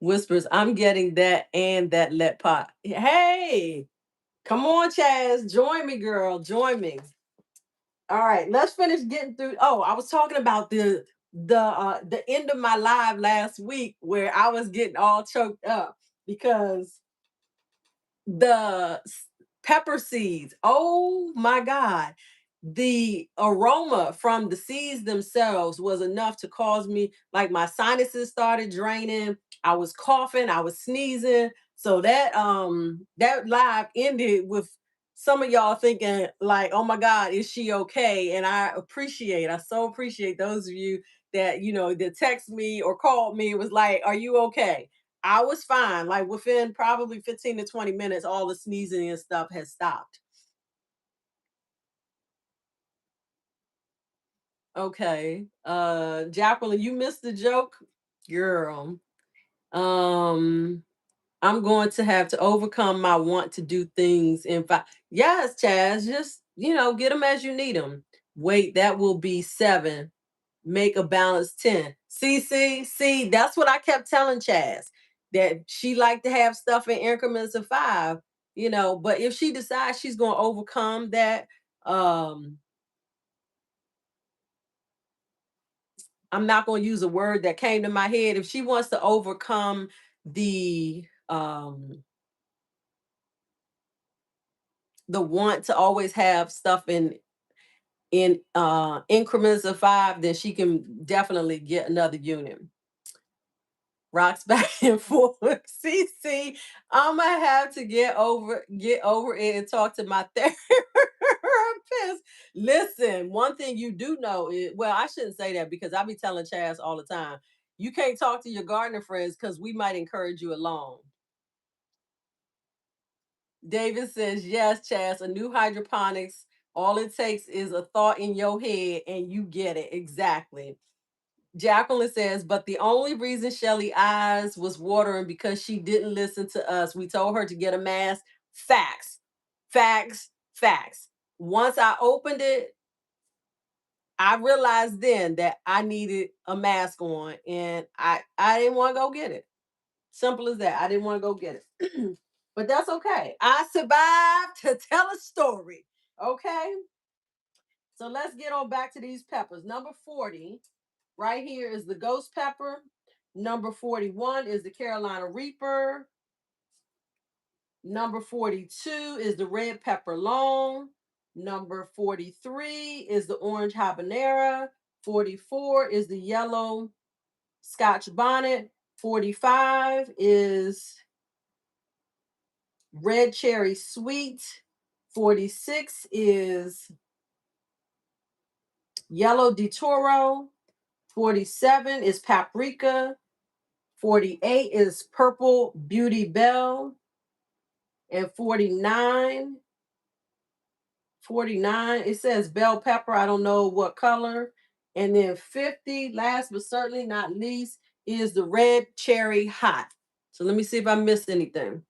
Whispers, I'm getting that and that let pot. Hey, come on, Chaz. Join me, girl. Join me. All right, let's finish getting through. Oh, I was talking about the end of my live last week where I was getting all choked up because the pepper seeds. Oh my God. The aroma from the seeds themselves was enough to cause me, like my sinuses started draining. I was coughing, I was sneezing. So that live ended with some of y'all thinking like, oh my God, is she okay? And I so appreciate those of you that that text me or called me, was like, are you okay? I was fine. Like within probably 15 to 20 minutes, all the sneezing and stuff has stopped. Okay. Jacqueline, you missed the joke? Girl. Um, I'm going to have to overcome my want to do things in five. Yes, Chaz, just get them as you need them. Wait, that will be 7. Make a balance 10. See, that's what I kept telling Chaz, that she liked to have stuff in increments of 5, but if she decides she's going to overcome that, um, I'm not going to use a word that came to my head. If she wants to overcome the want to always have stuff in increments of 5, then she can definitely get another unit. Rocks back and forth. See, I'm gonna have to get over it and talk to my therapist. Listen, one thing you do know is, well, I shouldn't say that because I be telling Chaz all the time, you can't talk to your gardener friends because we might encourage you along. David says, yes, Chaz, a new hydroponics. All it takes is a thought in your head and you get it. Exactly. Jacqueline says, but the only reason Shelly eyes was watering because she didn't listen to us. We told her to get a mask. Facts, facts, facts. Once I opened it, I realized then that I needed a mask on, and I didn't want to go get it. Simple as that. I didn't want to go get it. But that's okay. I survived to tell a story. Okay. So let's get on back to these peppers. Number 40 right here is the ghost pepper. Number 41 is the Carolina Reaper. Number 42 is the red pepper long. Number 43 is the orange habanero. 44 is the yellow Scotch bonnet. 45 is red cherry sweet. 46 is yellow de toro. 47 is paprika. 48 is purple beauty bell. And 49, it says bell pepper. I don't know what color. And then 50, last but certainly not least, is the red cherry hot. So let me see if I missed anything.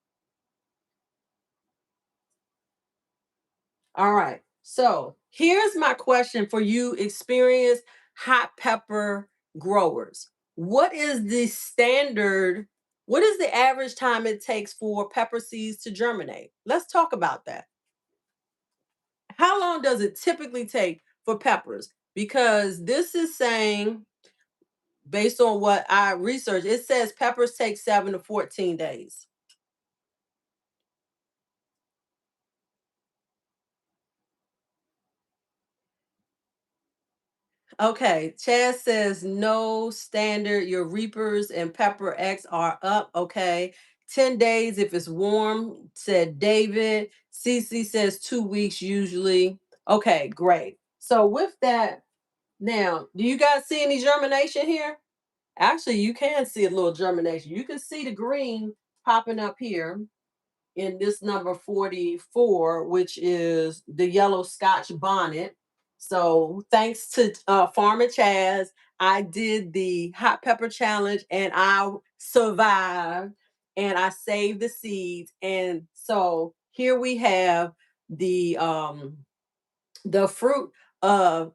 All right. So here's my question for you, experienced hot pepper growers. What is the standard? What is the average time it takes for pepper seeds to germinate? Let's talk about that. How long does it typically take for peppers? Because this is saying, based on what I researched, it says peppers take 7 to 14 days. Okay, Chad says no standard. Your reapers and pepper X are up. Okay, 10 days if it's warm, said David. Cece says 2 weeks usually. Okay, great. So with that, now, do you guys see any germination here? Actually, you can see a little germination. You can see the green popping up here in this number 44, which is the yellow Scotch bonnet. So thanks to Farmer Chaz, I did the hot pepper challenge and I survived and I saved the seeds. And so here we have the fruit of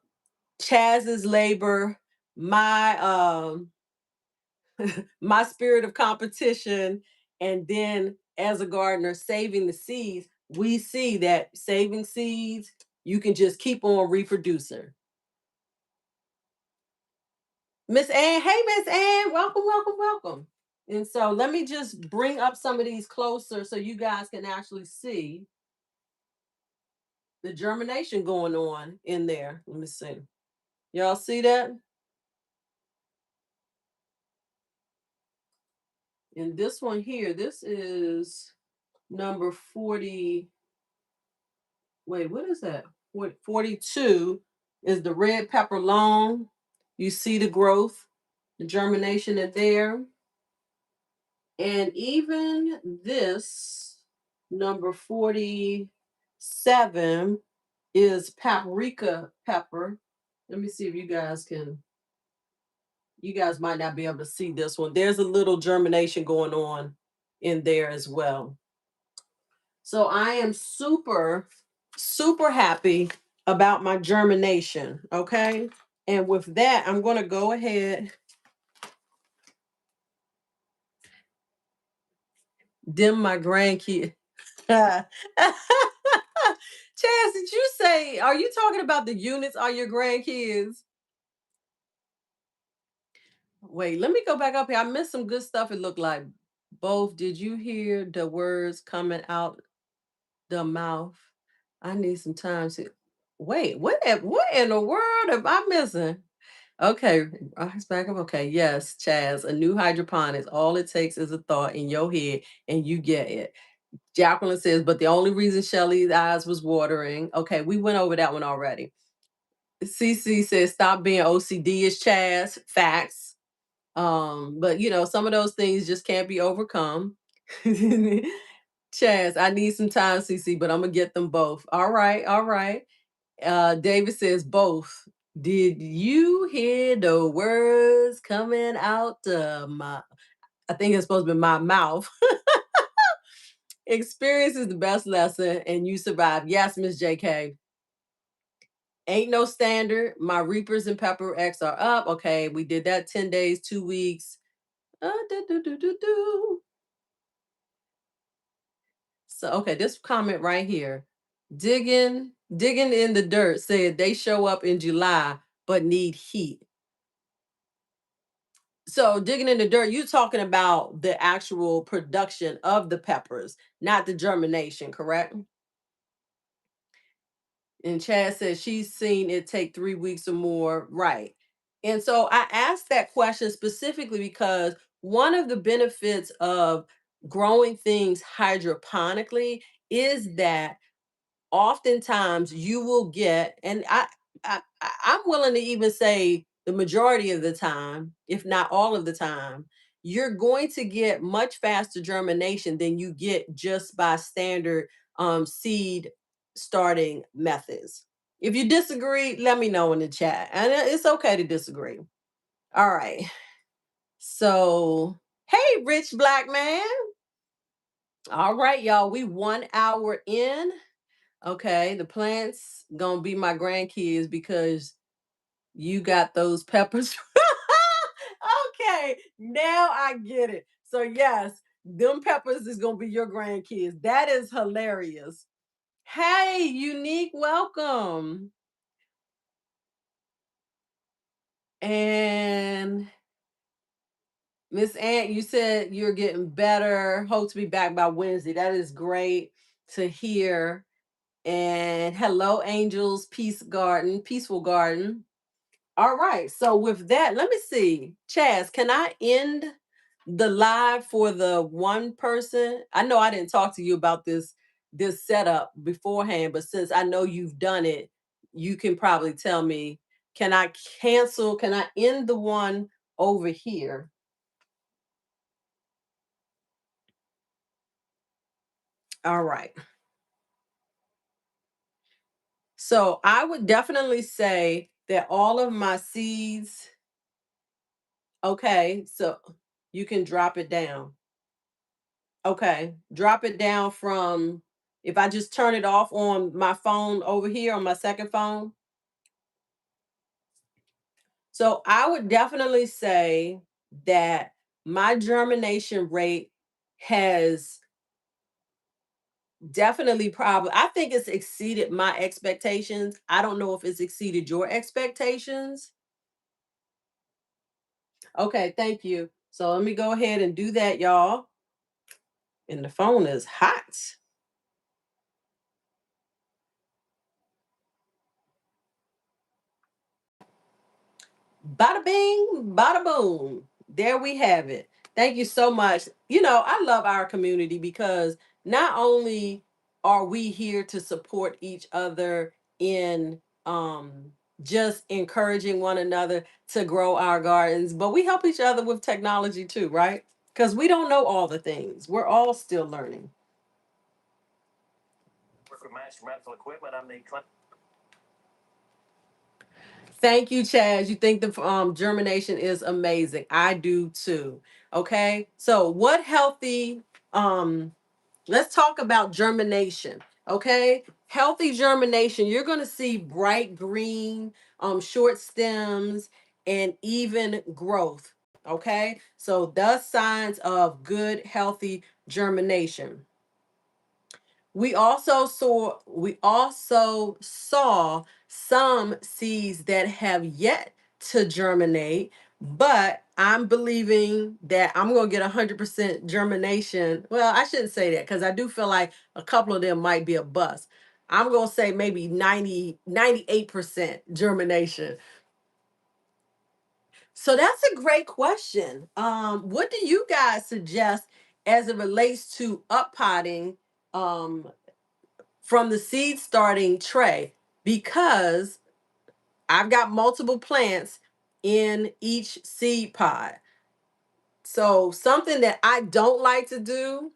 Chaz's labor, my my spirit of competition, and then as a gardener saving the seeds. We see that saving seeds, you can just keep on reproducing. Miss Ann, hey Miss Ann, welcome, welcome, welcome. And so let me just bring up some of these closer so you guys can actually see the germination going on in there. Let me see. Y'all see that? And this one here, this is number 40. Wait, what is that? 42 is the red pepper long. You see the growth, the germination in there. And even this number 47 is paprika pepper. Let me see if you guys might not be able to see this one. There's a little germination going on in there as well. So I am super, super happy about my germination. Okay. And with that, I'm going to go ahead, dim my grandkid. Chaz, did you say, are you talking about the units on your grandkids? Wait, let me go back up here. I missed some good stuff. It looked like both. Did you hear the words coming out the mouth? I need some time to wait. What in the world am I missing? Okay, it's back up. Okay, yes, Chaz, a new hydroponics. All it takes is a thought in your head and you get it. Jacqueline says, but the only reason Shelly's eyes was watering. Okay, we went over that one already. CC says, stop being OCD-ish, Chaz. Facts. But some of those things just can't be overcome. Chaz, I need some time, CC, but I'm gonna get them both. All right, all right. David says both. Did you hear the words coming out my? I think it's supposed to be my mouth. Experience is the best lesson, and you survive. Yes, Miss JK. Ain't no standard. My Reapers and Pepper X are up. Okay, we did that 10 days, 2 weeks. Do, do, do, do, do. So, okay, this comment right here. Digging in the dirt said they show up in July but need heat. So digging in the dirt, you're talking about the actual production of the peppers, not the germination, correct? And Chad says she's seen it take 3 weeks or more. Right. And so I asked that question specifically because one of the benefits of growing things hydroponically is that oftentimes you will get, and I'm willing to even say the majority of the time, if not all of the time, you're going to get much faster germination than you get just by standard seed starting methods. If you disagree, let me know in the chat, and it's okay to disagree. All right. So, hey, rich black man. All right, y'all. We 1 hour in. Okay, the plants gonna be my grandkids because you got those peppers. Okay, now I get it. So yes, them peppers is gonna be your grandkids. That is hilarious. Hey, unique, welcome. And Miss Ant, you said you're getting better. Hope to be back by Wednesday. That is great to hear. And hello, angels, peaceful garden. All right. So with that, let me see. Chaz, can I end the live for the one person? I know I didn't talk to you about this setup beforehand, but since I know you've done it, you can probably tell me, can I cancel? Can I end the one over here? All right. So I would definitely say that all of my seeds, okay, so you can drop it down. Okay, drop it down from, if I just turn it off on my phone over here on my second phone. So I would definitely say that my germination rate has definitely, probably, I think it's exceeded my expectations. I don't know if it's exceeded your expectations. Okay, thank you. So let me go ahead and do that, y'all. And the phone is hot. Bada bing, bada boom. There we have it. Thank you so much. I love our community because not only are we here to support each other in just encouraging one another to grow our gardens, but we help each other with technology too, right? Because we don't know all the things. We're all still learning. Thank you, Chaz. You think the germination is amazing. I do too. Okay. So what healthy let's talk about germination. Okay. Healthy germination, you're gonna see bright green, short stems, and even growth. Okay. So the signs of good, healthy germination. We also saw some seeds that have yet to germinate, but I'm believing that I'm going to get 100% germination. Well, I shouldn't say that because I do feel like a couple of them might be a bust. I'm going to say maybe 98% germination. So that's a great question. What do you guys suggest as it relates to uppotting from the seed starting tray, because I've got multiple plants in each seed pod. So something that I don't like to do,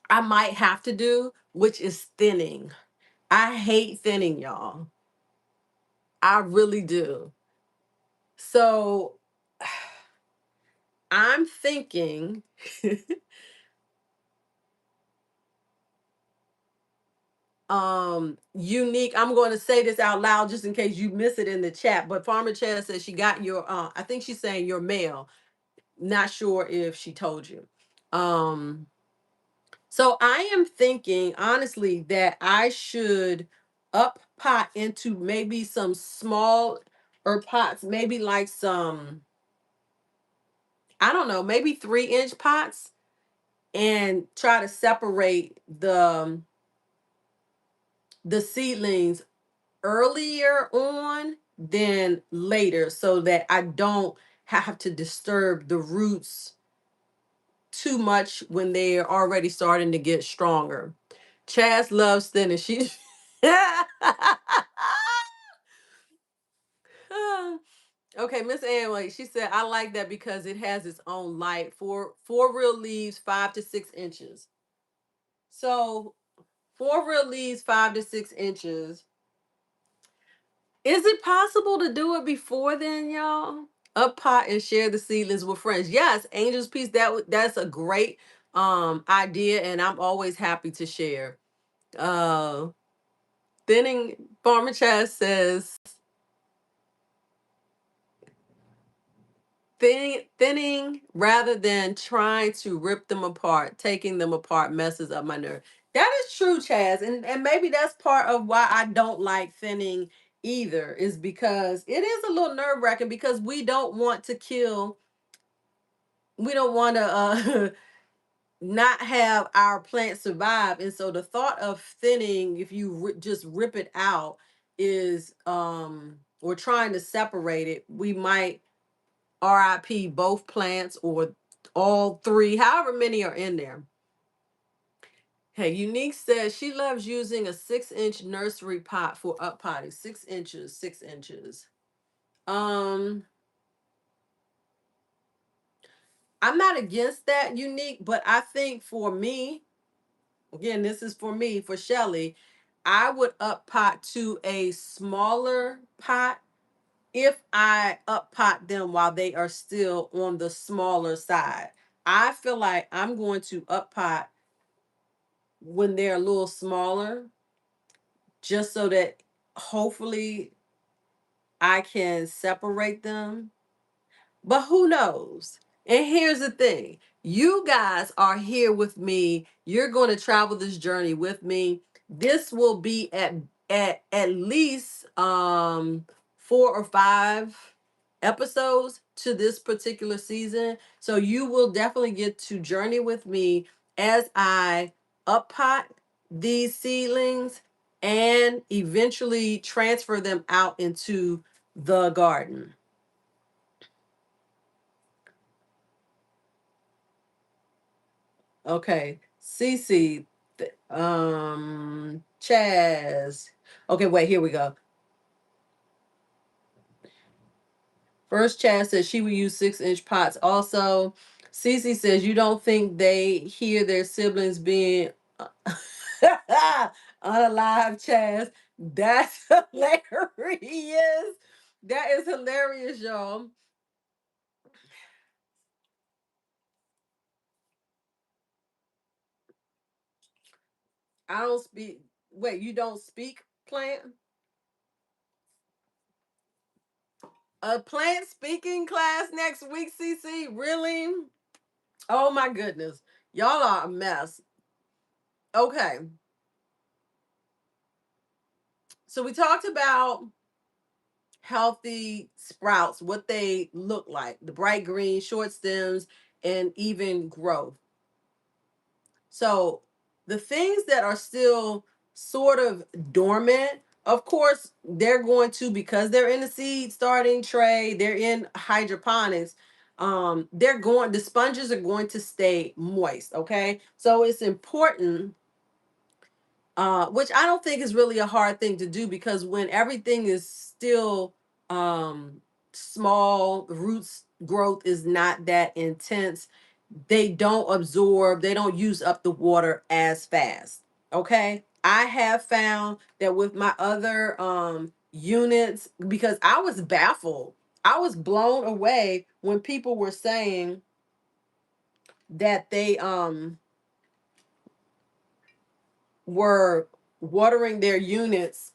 I might have to do, which is thinning. I hate thinning, y'all. I really do. So I'm thinking unique, I'm going to say this out loud just in case you miss it in the chat, but Farmer Chad says she got your I think she's saying your mail. Not sure if she told you. Um, so I am thinking honestly that I should up pot into maybe some small or pots, maybe like some I don't know, maybe 3-inch pots, and try to separate the seedlings earlier on than later, so that I don't have to disturb the roots too much when they're already starting to get stronger. Chaz loves thinning. She okay, Miss Ann, she said, I like that because it has its own light. Four real leaves, 5 to 6 inches. So 4 real leaves, 5 to 6 inches. Is it possible to do it before then, y'all? Up pot and share the seedlings with friends. Yes, Angel's Piece. That's a great idea, and I'm always happy to share. Uh, thinning Farmer Chaz says thinning rather than trying to rip them apart. Taking them apart messes up my nerve. That is true, Chaz, and maybe that's part of why I don't like thinning either. Is because it is a little nerve wracking because we don't want to kill. We don't want to not have our plant survive, and so the thought of thinning, if you just rip it out, is or trying to separate it, we might RIP both plants or all three, however many are in there. Hey, Unique says she loves using a 6-inch nursery pot for up potting. 6 inches, 6 inches. Um, I'm not against that, Unique, but I think for me, again, this is for me, for Shelly, I would up pot to a smaller pot if I up pot them while they are still on the smaller side. I feel like I'm going to up pot when they're a little smaller, just so that hopefully I can separate them. But who knows? And here's the thing. You guys are here with me. You're going to travel this journey with me. This will be at least 4 or 5 episodes to this particular season. So you will definitely get to journey with me as I up pot these seedlings and eventually transfer them out into the garden. Okay, Cece, Chaz. Okay, wait, here we go. First, Chaz says she would use 6-inch pots. Also, Cece says you don't think they hear their siblings being unalive, Chaz. That's hilarious. That is hilarious, y'all. I don't speak. Wait, you don't speak plant? A plant speaking class next week, CC? Really? Oh my goodness. Y'all are a mess. Okay. So we talked about healthy sprouts, what they look like, the bright green, short stems, and even growth. So the things that are still sort of dormant, of course, they're going to, because they're in the seed starting tray, they're in hydroponics. The sponges are going to stay moist. Okay. So it's important, which I don't think is really a hard thing to do, because when everything is still small, roots growth is not that intense, they don't absorb, they don't use up the water as fast. Okay. I have found that with my other units, because I was baffled, I was blown away when people were saying that they were watering their units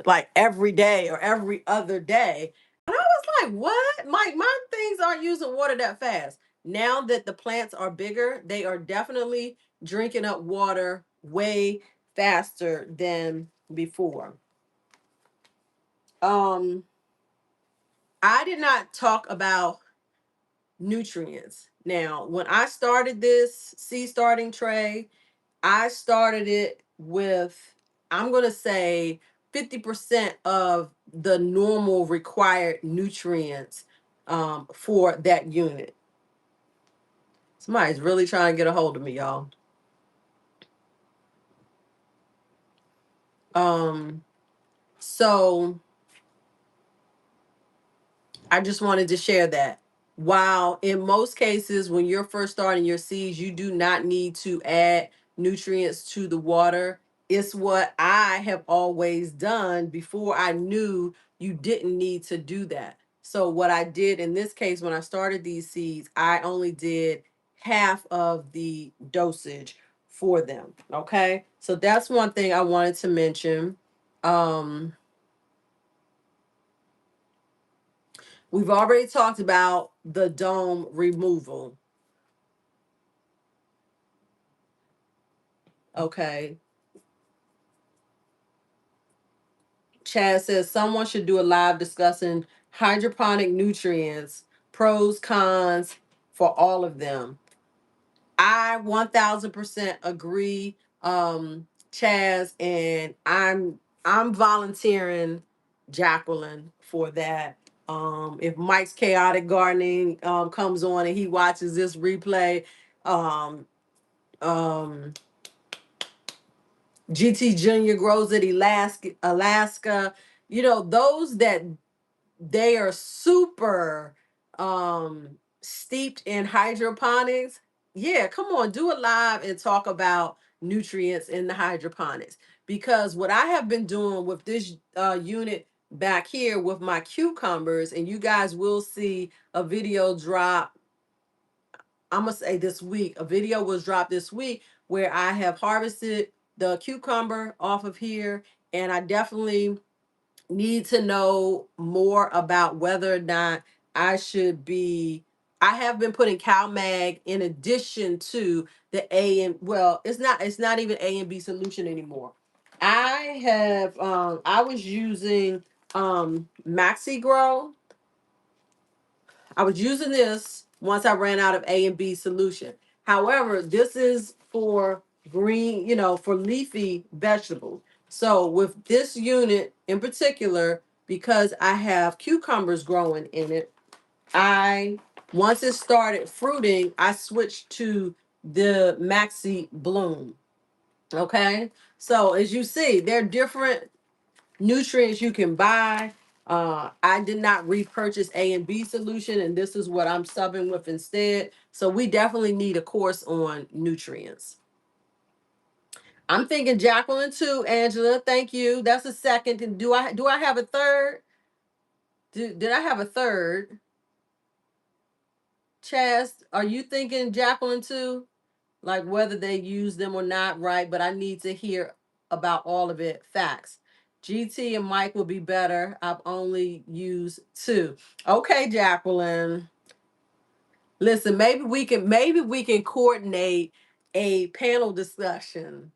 like every day or every other day. And I was like, what? My things aren't using water that fast. Now that the plants are bigger, they are definitely drinking up water way faster than before. Um, I did not talk about nutrients. Now, when I started this seed starting tray, I started it with, I'm going to say, 50% of the normal required nutrients for that unit. Somebody's really trying to get a hold of me, y'all. Um, so I just wanted to share that. While in most cases, when you're first starting your seeds, you do not need to add nutrients to the water. It's what I have always done before I knew you didn't need to do that. So, what I did in this case, when I started these seeds, I only did half of the dosage for them. Okay. So, that's one thing I wanted to mention. Um, We've already talked about the dome removal. Okay. Chad says someone should do a live discussing hydroponic nutrients, pros, cons for all of them. I 1000% agree, Chaz, and I'm volunteering Jacqueline for that. If Mike's chaotic gardening comes on and he watches this replay, um, um, GT Junior grows at Alaska. You know, those that they are super steeped in hydroponics. Yeah, come on, do it live and talk about nutrients in the hydroponics. Because what I have been doing with this unit back here with my cucumbers, and you guys will see a video drop, I'm gonna say this week, a video was dropped this week where I have harvested the cucumber off of here, and I definitely need to know more about whether or not I should be. I have been putting CalMag in addition to the A and, well, it's not even A and B solution anymore. I was using Maxi Grow. I was using this once I ran out of A and B solution. However, this is for green, for leafy vegetables. So with this unit in particular, because I have cucumbers growing in it, I once it started fruiting, I switched to the Maxi Bloom. Okay. So as you see, they're different nutrients you can buy. I did not repurchase A and B solution, and this is what I'm subbing with instead. So we definitely need a course on nutrients. I'm thinking Jacqueline too, Angela. Thank you. That's a second. And do I have a third? Did I have a third? Chaz, are you thinking Jacqueline too? Like whether they use them or not, right? But I need to hear about all of it. Facts. GT and Mike will be better. I've only used two. Okay, Jacqueline. Listen, maybe we can coordinate a panel discussion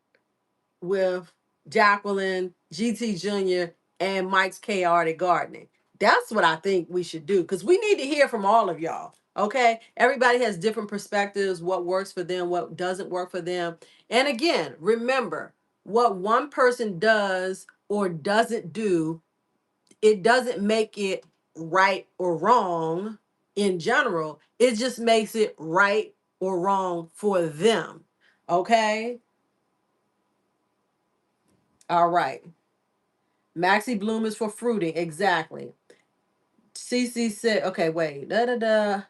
with Jacqueline, GT Jr., and Mike's Chaotic Gardening. That's what I think we should do because we need to hear from all of y'all. Okay. Everybody has different perspectives, what works for them, what doesn't work for them. And again, remember what one person does or doesn't do, it doesn't make it right or wrong in general. It just makes it right or wrong for them. Okay. All right. Maxi Bloom is for fruiting. Exactly. CC said, okay, wait. Da da da.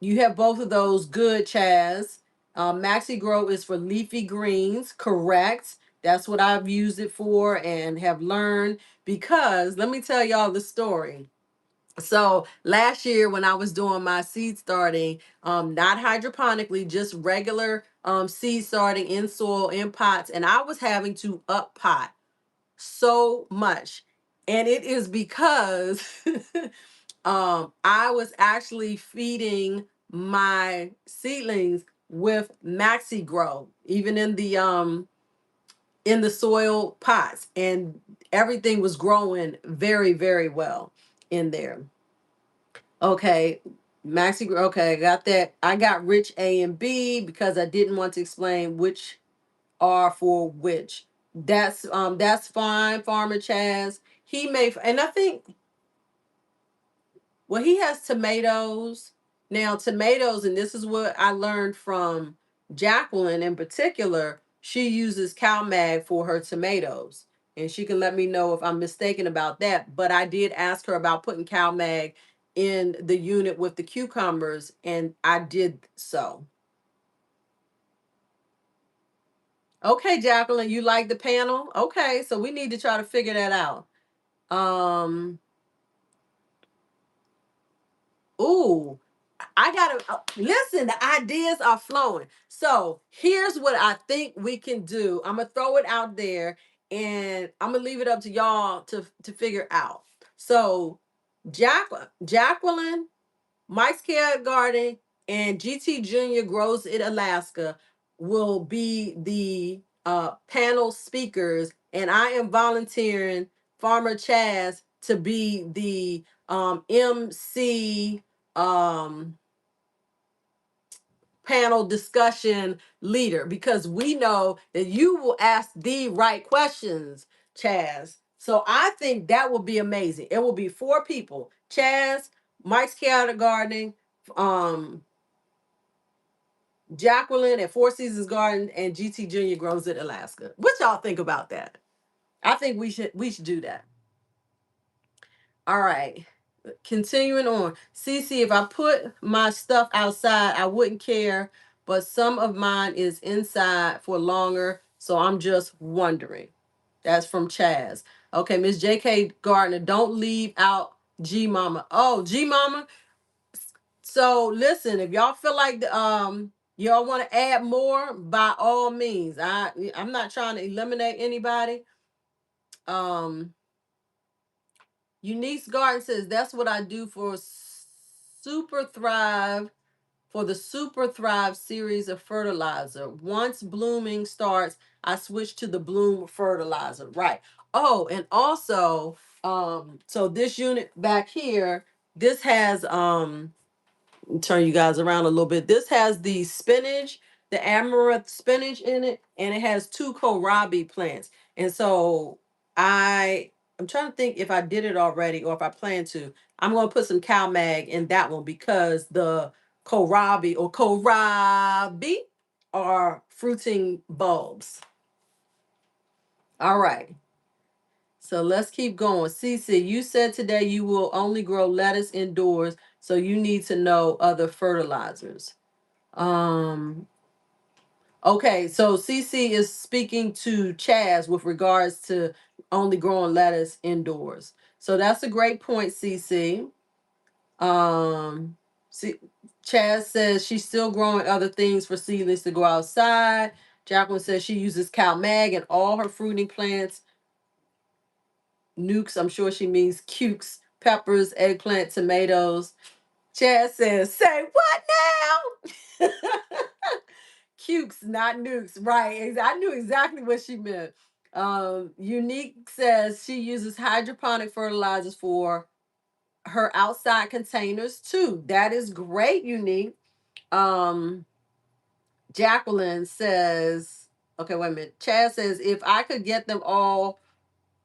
You have both of those. Good, Chaz. Maxi Grow is for leafy greens. Correct. That's what I've used it for and have learned because let me tell y'all the story. So last year when I was doing my seed starting, not hydroponically, just regular seed starting in soil, in pots, and I was having to up pot so much. And it is because I was actually feeding my seedlings with Maxi Grow, even in the soil pots, and everything was growing very, very well in there. Okay. Maxi, okay, got that. I got rich A and B because I didn't want to explain which are for which. That's fine, Farmer Chaz. He may, and I think, well, he has tomatoes. Now, tomatoes, and this is what I learned from Jacqueline in particular, she uses CalMag for her tomatoes. And she can let me know if I'm mistaken about that. But I did ask her about putting CalMag in the unit with the cucumbers, and I did so. Okay, Jacqueline, you like the panel? Okay, so we need to try to figure that out. Um, ooh, I gotta listen. The ideas are flowing. So here's what I think we can do. I'm gonna throw it out there, and I'm gonna leave it up to y'all to figure out. So, Jacqueline, Mike's Care Garden, and GT Junior Grows in Alaska will be the panel speakers, and I am volunteering Farmer Chaz to be the MC um, panel discussion leader, because we know that you will ask the right questions, Chaz. So I think that will be amazing. It will be 4 people: Chaz, Mike's Chaotic Gardening, um, Jacqueline at Four Seasons Garden, and GT Junior Grows in Alaska. What y'all think about that? I think we should do that. All right. Continuing on. Cece, if I put my stuff outside, I wouldn't care, but some of mine is inside for longer, so I'm just wondering. That's from Chaz. Okay, Miss JK Gardner, don't leave out G Mama. Oh, G Mama. So listen, if y'all feel like y'all want to add more, by all means. I'm not trying to eliminate anybody. Um Unique's Garden says that's what I do for Super Thrive, for the Super Thrive series of fertilizer. Once blooming starts, I switch to the bloom fertilizer. Right. Oh, and also, so this unit back here, this has turn you guys around a little bit. This has the spinach, the amaranth spinach in it, and it has 2 kohlrabi plants. And so I'm trying to think if I did it already or if I plan to. I'm going to put some CalMag in that one because the kohlrabi are fruiting bulbs. All right. So let's keep going. Cece, you said today you will only grow lettuce indoors, so you need to know other fertilizers. Um, okay, so CC is speaking to Chaz with regards to only growing lettuce indoors. So that's a great point, CC. Um, see, Chaz says she's still growing other things for seedlings to go outside. Jacqueline says she uses CalMag in all her fruiting plants. Nukes, I'm sure she means cukes, peppers, eggplant, tomatoes. Chaz says, say what now? Cukes, not nukes. Right. I knew exactly what she meant. Unique says she uses hydroponic fertilizers for her outside containers too. That is great, Unique. Um, Jacqueline says, okay, wait a minute. Chad says, if I could get them all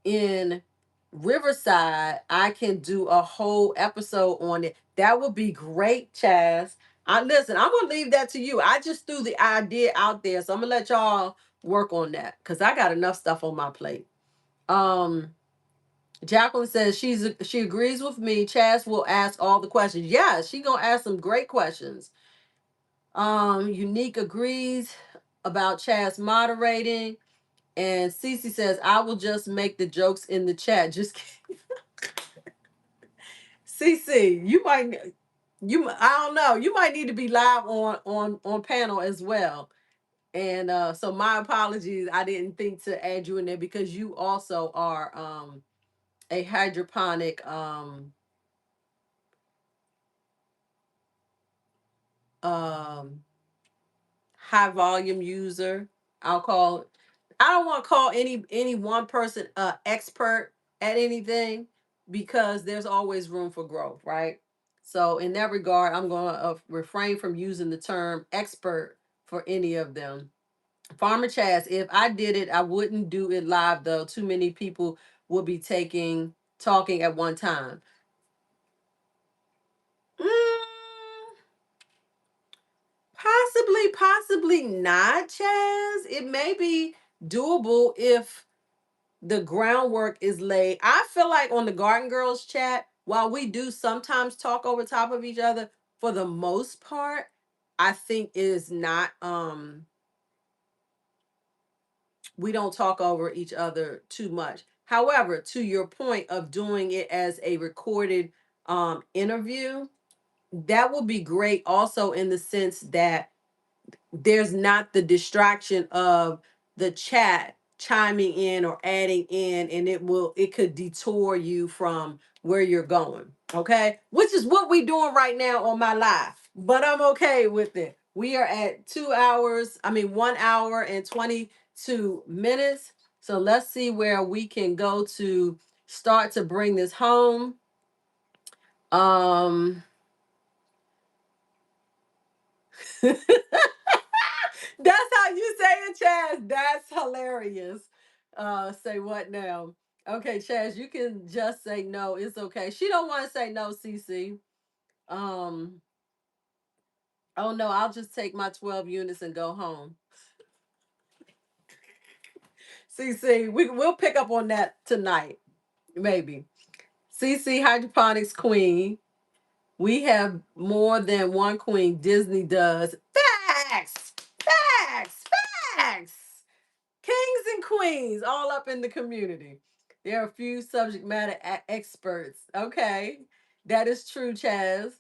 in Riverside, I can do a whole episode on it. That would be great, Chaz. Listen, I'm gonna leave that to you. I just threw the idea out there, so I'm gonna let y'all work on that because I got enough stuff on my plate. Um, Jacqueline says she agrees with me. Chaz will ask all the questions. Yeah, she gonna ask some great questions. Unique agrees about Chaz moderating. And Cece says, I will just make the jokes in the chat. Just Cece, I don't know. You might need to be live on panel as well. And so my apologies. I didn't think to add you in there because you also are a hydroponic um high volume user. I'll call I don't want to call any one person expert at anything because there's always room for growth, right? So in that regard, I'm going to refrain from using the term expert for any of them. Farmer Chaz, if I did it, I wouldn't do it live though. Too many people will be talking at one time. Mm, possibly not, Chaz. It may be doable if the groundwork is laid. I feel like on the Garden Girls chat, while we do sometimes talk over top of each other, for the most part, I think it is not we don't talk over each other too much. However, to your point of doing it as a recorded interview, that would be great also in the sense that there's not the distraction of the chat chiming in or adding in, and it could detour you from where you're going. Okay, which is what we're doing right now on my live, but I'm okay with it. We are at 1 hour and 22 minutes, so let's see where we can go to start to bring this home. um That's how you say it, Chaz. That's hilarious. Say what now? Okay, Chaz, you can just say no. It's okay. She don't want to say no, CC. Um, oh no, I'll just take my 12 units and go home. CC, we'll pick up on that tonight, maybe. CC Hydroponics Queen. We have more than one queen. Disney does. Facts! Facts! Facts! Kings and queens all up in the community. There are a few subject matter experts. Okay, that is true, Chaz.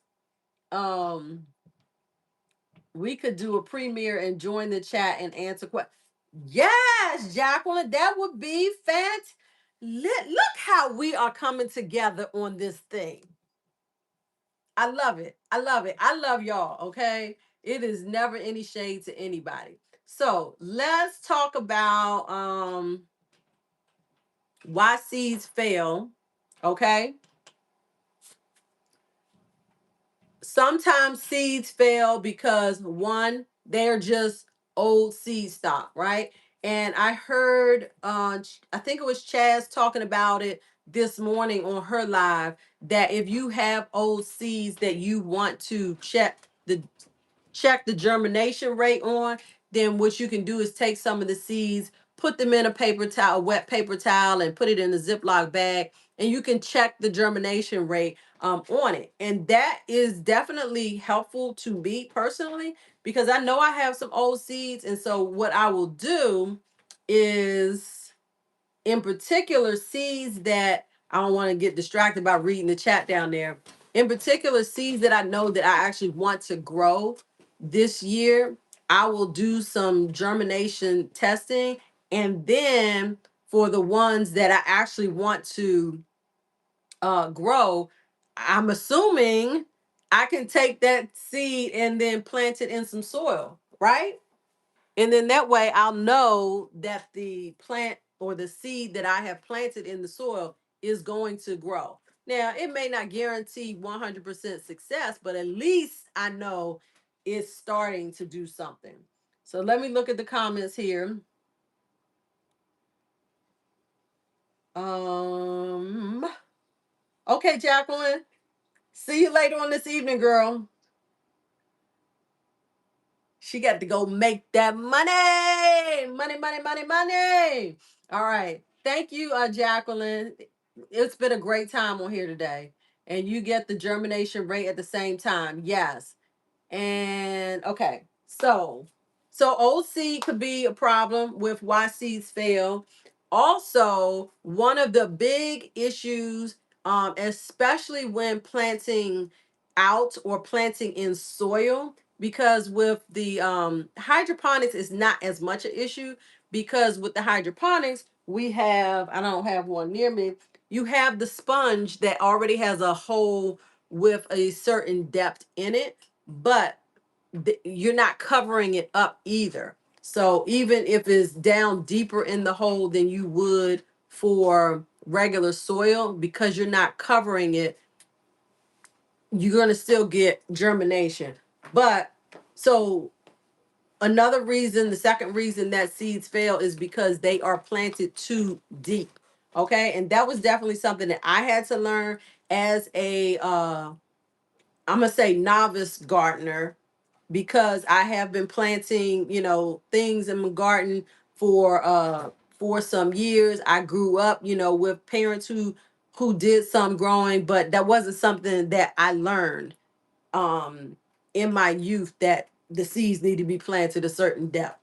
Um, we could do a premiere and join the chat and answer questions. Yes, Jacqueline, that would be fantastic. Look how we are coming together on this thing. I love it. I love it. I love y'all. Okay, it is never any shade to anybody. So let's talk about why seeds fail. Okay, sometimes seeds fail because one, they're just old seed stock, right? And I heard I think it was Chaz talking about it this morning on her live, that if you have old seeds that you want to check the germination rate on, then what you can do is take some of the seeds, put them in a paper towel, a wet paper towel, and put it in a Ziploc bag, and you can check the germination rate on it. And that is definitely helpful to me personally, because I know I have some old seeds. And so what I will do is, in particular, seeds that I don't want to get distracted by reading the chat down there. In particular, seeds that I know that I actually want to grow this year, I will do some germination testing. And then for the ones that I actually want to grow, I'm assuming I can take that seed and then plant it in some soil, right? And then that way I'll know that the plant or the seed that I have planted in the soil is going to grow. Now, it may not guarantee 100% success, but at least I know it's starting to do something. So let me look at the comments here. Um, okay, Jacqueline. See you later on this evening, girl. She got to go make that money. Money, money, money, money. All right. Thank you, Jacqueline. It's been a great time on here today. And you get the germination rate at the same time. Yes. And okay, so old seed could be a problem with why seeds fail. Also, one of the big issues, especially when planting out or planting in soil, because with the hydroponics, it's not as much an issue, because with the hydroponics, we have, I don't have one near me, you have the sponge that already has a hole with a certain depth in it, but you're not covering it up either. So even if it's down deeper in the hole than you would for regular soil, because you're not covering it, you're going to still get germination. But so another reason, the second reason that seeds fail is because they are planted too deep. Okay. And that was definitely something that I had to learn as a, I'm going to say novice gardener, because I have been planting, things in my garden for some years. I grew up, with parents who did some growing, but that wasn't something that I learned in my youth, that the seeds need to be planted a certain depth.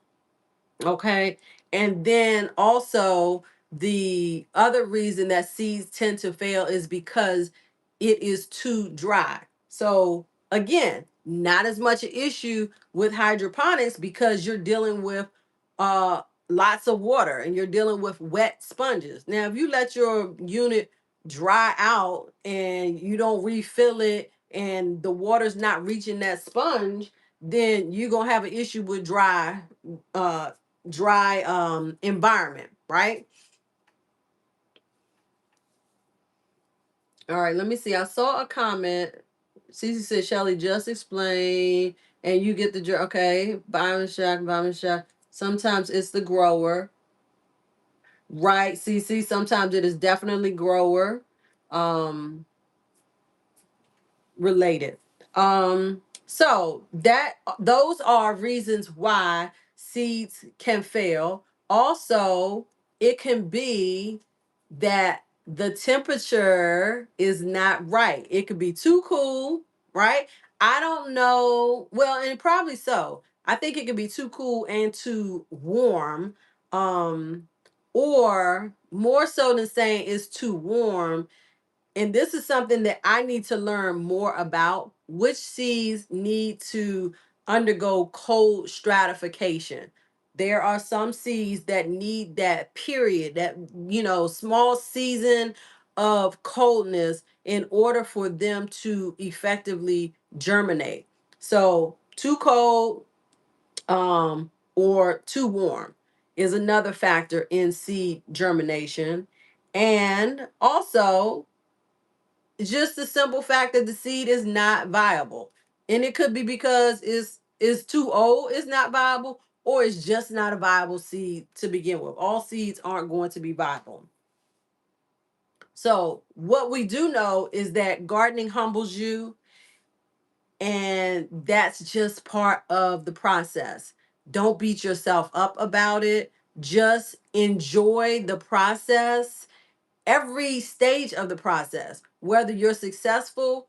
Okay. And then also, the other reason that seeds tend to fail is because it is too dry. So again, not as much an issue with hydroponics, because you're dealing with uh lots of water and you're dealing with wet sponges. Now, if you let your unit dry out and you don't refill it and the water's not reaching that sponge, then you're gonna have an issue with uh dry environment, right? All right, let me see. I saw a comment. Cece said, Shelly, just explain, and you get the okay. Bioshak. Sometimes it's the grower, right? Cece, sometimes it is definitely grower. Related. So that those are reasons why seeds can fail. Also, it can be that the temperature is not right. It could be too cool, right? I don't know. Well, and probably so. I think it could be too cool and too warm. Or more so than saying it's too warm, and this is something that I need to learn more about, which seeds need to undergo cold stratification. There are some seeds that need that period, that, small season of coldness in order for them to effectively germinate. So, too cold or too warm is another factor in seed germination. And also, just the simple fact that the seed is not viable, and it could be because it's too old, it's not viable, or it's just not a viable seed to begin with. All seeds aren't going to be viable. So what we do know is that gardening humbles you, and that's just part of the process. Don't beat yourself up about it. Just enjoy the process, every stage of the process, whether you're successful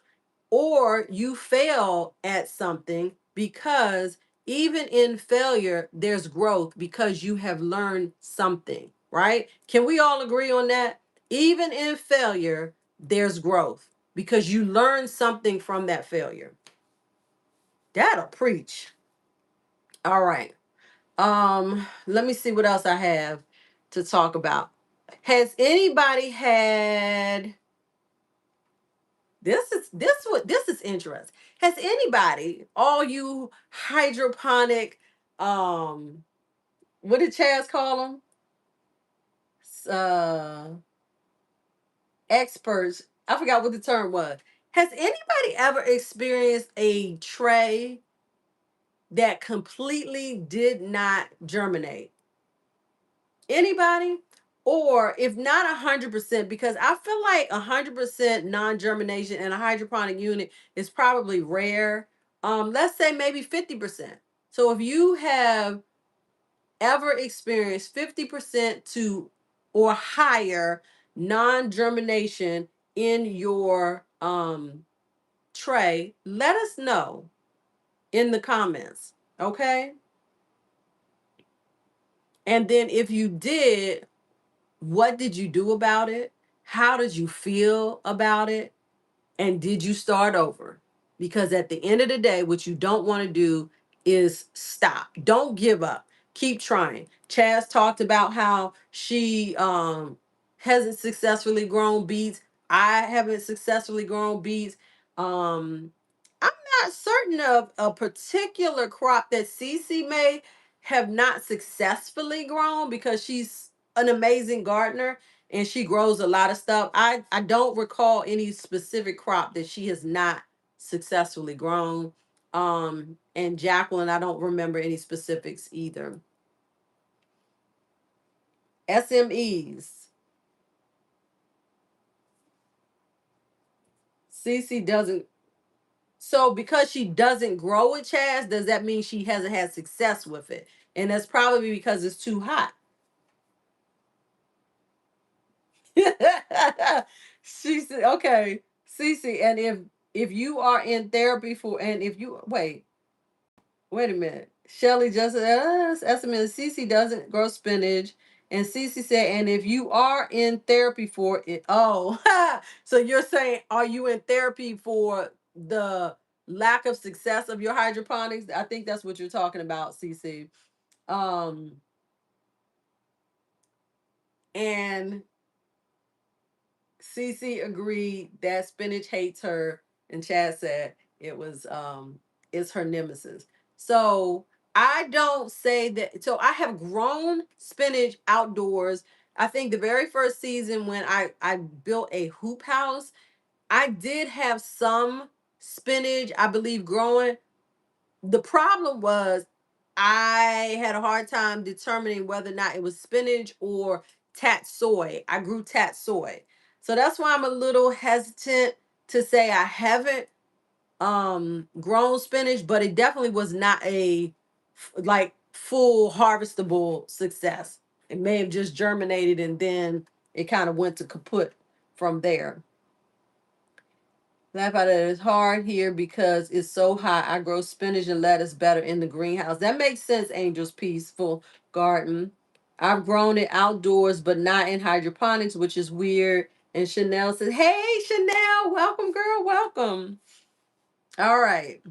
or you fail at something, because even in failure, there's growth because you have learned something, right? Can we all agree on that? Even in failure, there's growth because you learn something from that failure. That'll preach. All right. Let me see what else I have to talk about. Has anybody had this is interesting. Has anybody, all you hydroponic, um, what did Chaz call them? Uh, Experts. I forgot what the term was. Has anybody ever experienced a tray that completely did not germinate? Anybody? Or if not 100%, because I feel like 100% non-germination in a hydroponic unit is probably rare. Let's say maybe 50%. So if you have ever experienced 50% to or higher non-germination in your tray, let us know in the comments. Okay. And then if you did, what did you do about it? How did you feel about it? And did you start over? Because at the end of the day, what you don't want to do is stop. Don't give up. Keep trying. Chaz talked about how she hasn't successfully grown beets. I haven't successfully grown beets. I'm not certain of a particular crop that Cece may have not successfully grown, because she's an amazing gardener and she grows a lot of stuff. I don't recall any specific crop that she has not successfully grown. And Jacqueline, I don't remember any specifics either. SMEs. Cece doesn't. So because she doesn't grow it, Chaz, does that mean she hasn't had success with it? And that's probably because it's too hot. She said, okay, Cece, and if you are in therapy for, and if you wait a minute. Shelly just estimated Cece doesn't grow spinach. And Cece said, and if you are in therapy for it, oh, so you're saying, are you in therapy for the lack of success of your hydroponics? I think that's what you're talking about, Cece. Um, and Cece agreed that spinach hates her, and Chad said it's her nemesis. So I don't say that. So I have grown spinach outdoors. I think the very first season when I built a hoop house, I did have some spinach, I believe, growing. The problem was I had a hard time determining whether or not it was spinach or tatsoi. I grew tatsoi. So that's why I'm a little hesitant to say I haven't grown spinach, but it definitely was not a like full harvestable success. It may have just germinated and then it kind of went to kaput from there. Laugh out it. It's hard here because it's so hot. I grow spinach and lettuce better in the greenhouse. That makes sense, Angel's Peaceful Garden. I've grown it outdoors, but not in hydroponics, which is weird. And Chanel says, hey, Chanel, welcome, girl, welcome. All right.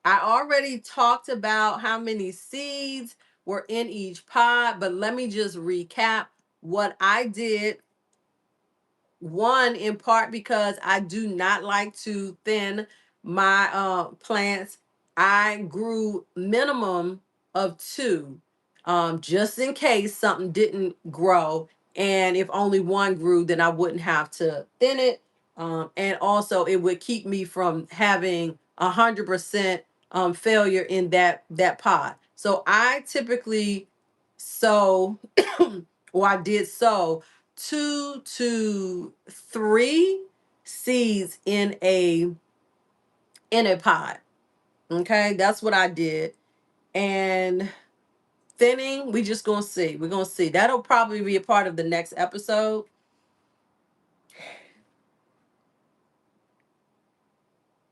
I already talked about how many seeds were in each pod, but let me just recap what I did. One, in part because I do not like to thin my plants. I grew minimum of two, just in case something didn't grow. And if only one grew, then I wouldn't have to thin it. And also it would keep me from having 100% failure in that pot. So I typically sow, or I did sow 2 to 3 seeds in a pot. Okay, that's what I did. And thinning, we just gonna see. We're gonna see. That'll probably be a part of the next episode.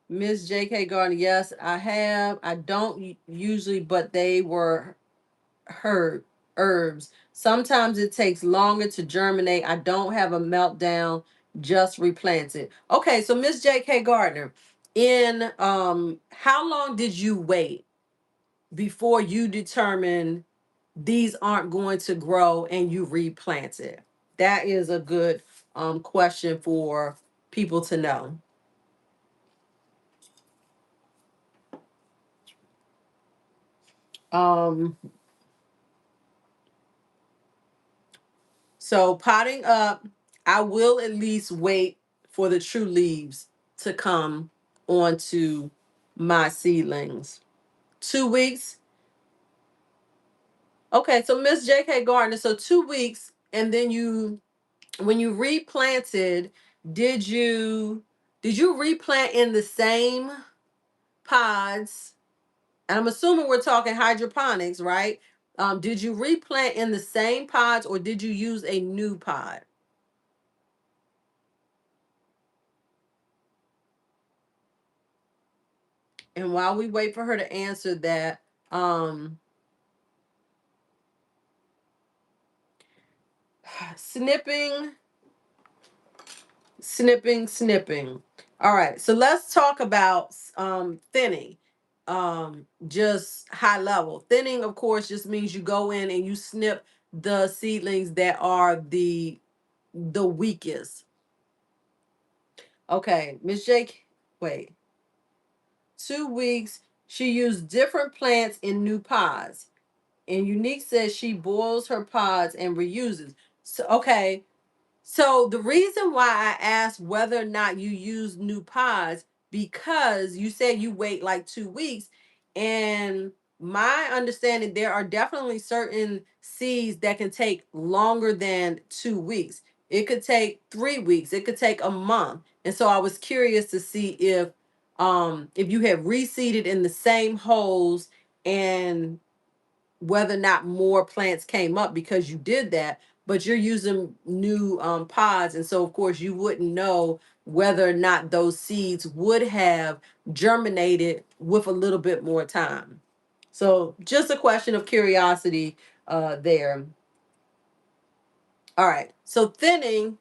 Miss J.K. Garden, yes, I have. I don't usually, but they were herb herbs. Sometimes it takes longer to germinate. I don't have a meltdown, just replant it. Okay, so Miss J.K. Gardner, in how long did you wait before you determine these aren't going to grow and you replant it? That is a good question for people to know. Um, So potting up, I will at least wait for the true leaves to come onto my seedlings. 2 weeks. Okay, so Miss J.K. Gardner, so 2 weeks, and then when you replanted, did you did you replant in the same pods? And I'm assuming we're talking hydroponics, right? Did you replant in the same pods or did you use a new pod? And while we wait for her to answer that, um, snipping, snipping. All right, so let's talk about thinning. Just high level. Thinning, of course, just means you go in and you snip the seedlings that are the weakest. Okay, Miss Jake, wait. 2 weeks. She used different plants in new pods. And Unique says she boils her pods and reuses. So okay, So the reason why I asked whether or not you use new pods, because you said you wait like 2 weeks, and my understanding, there are definitely certain seeds that can take longer than 2 weeks. It could take 3 weeks. It could take a month. And so I was curious to see if you had reseeded in the same holes, and whether or not more plants came up because you did that, but you're using new pods. And so, of course, you wouldn't know whether or not those seeds would have germinated with a little bit more time. So, just a question of curiosity there. All right. So, thinning,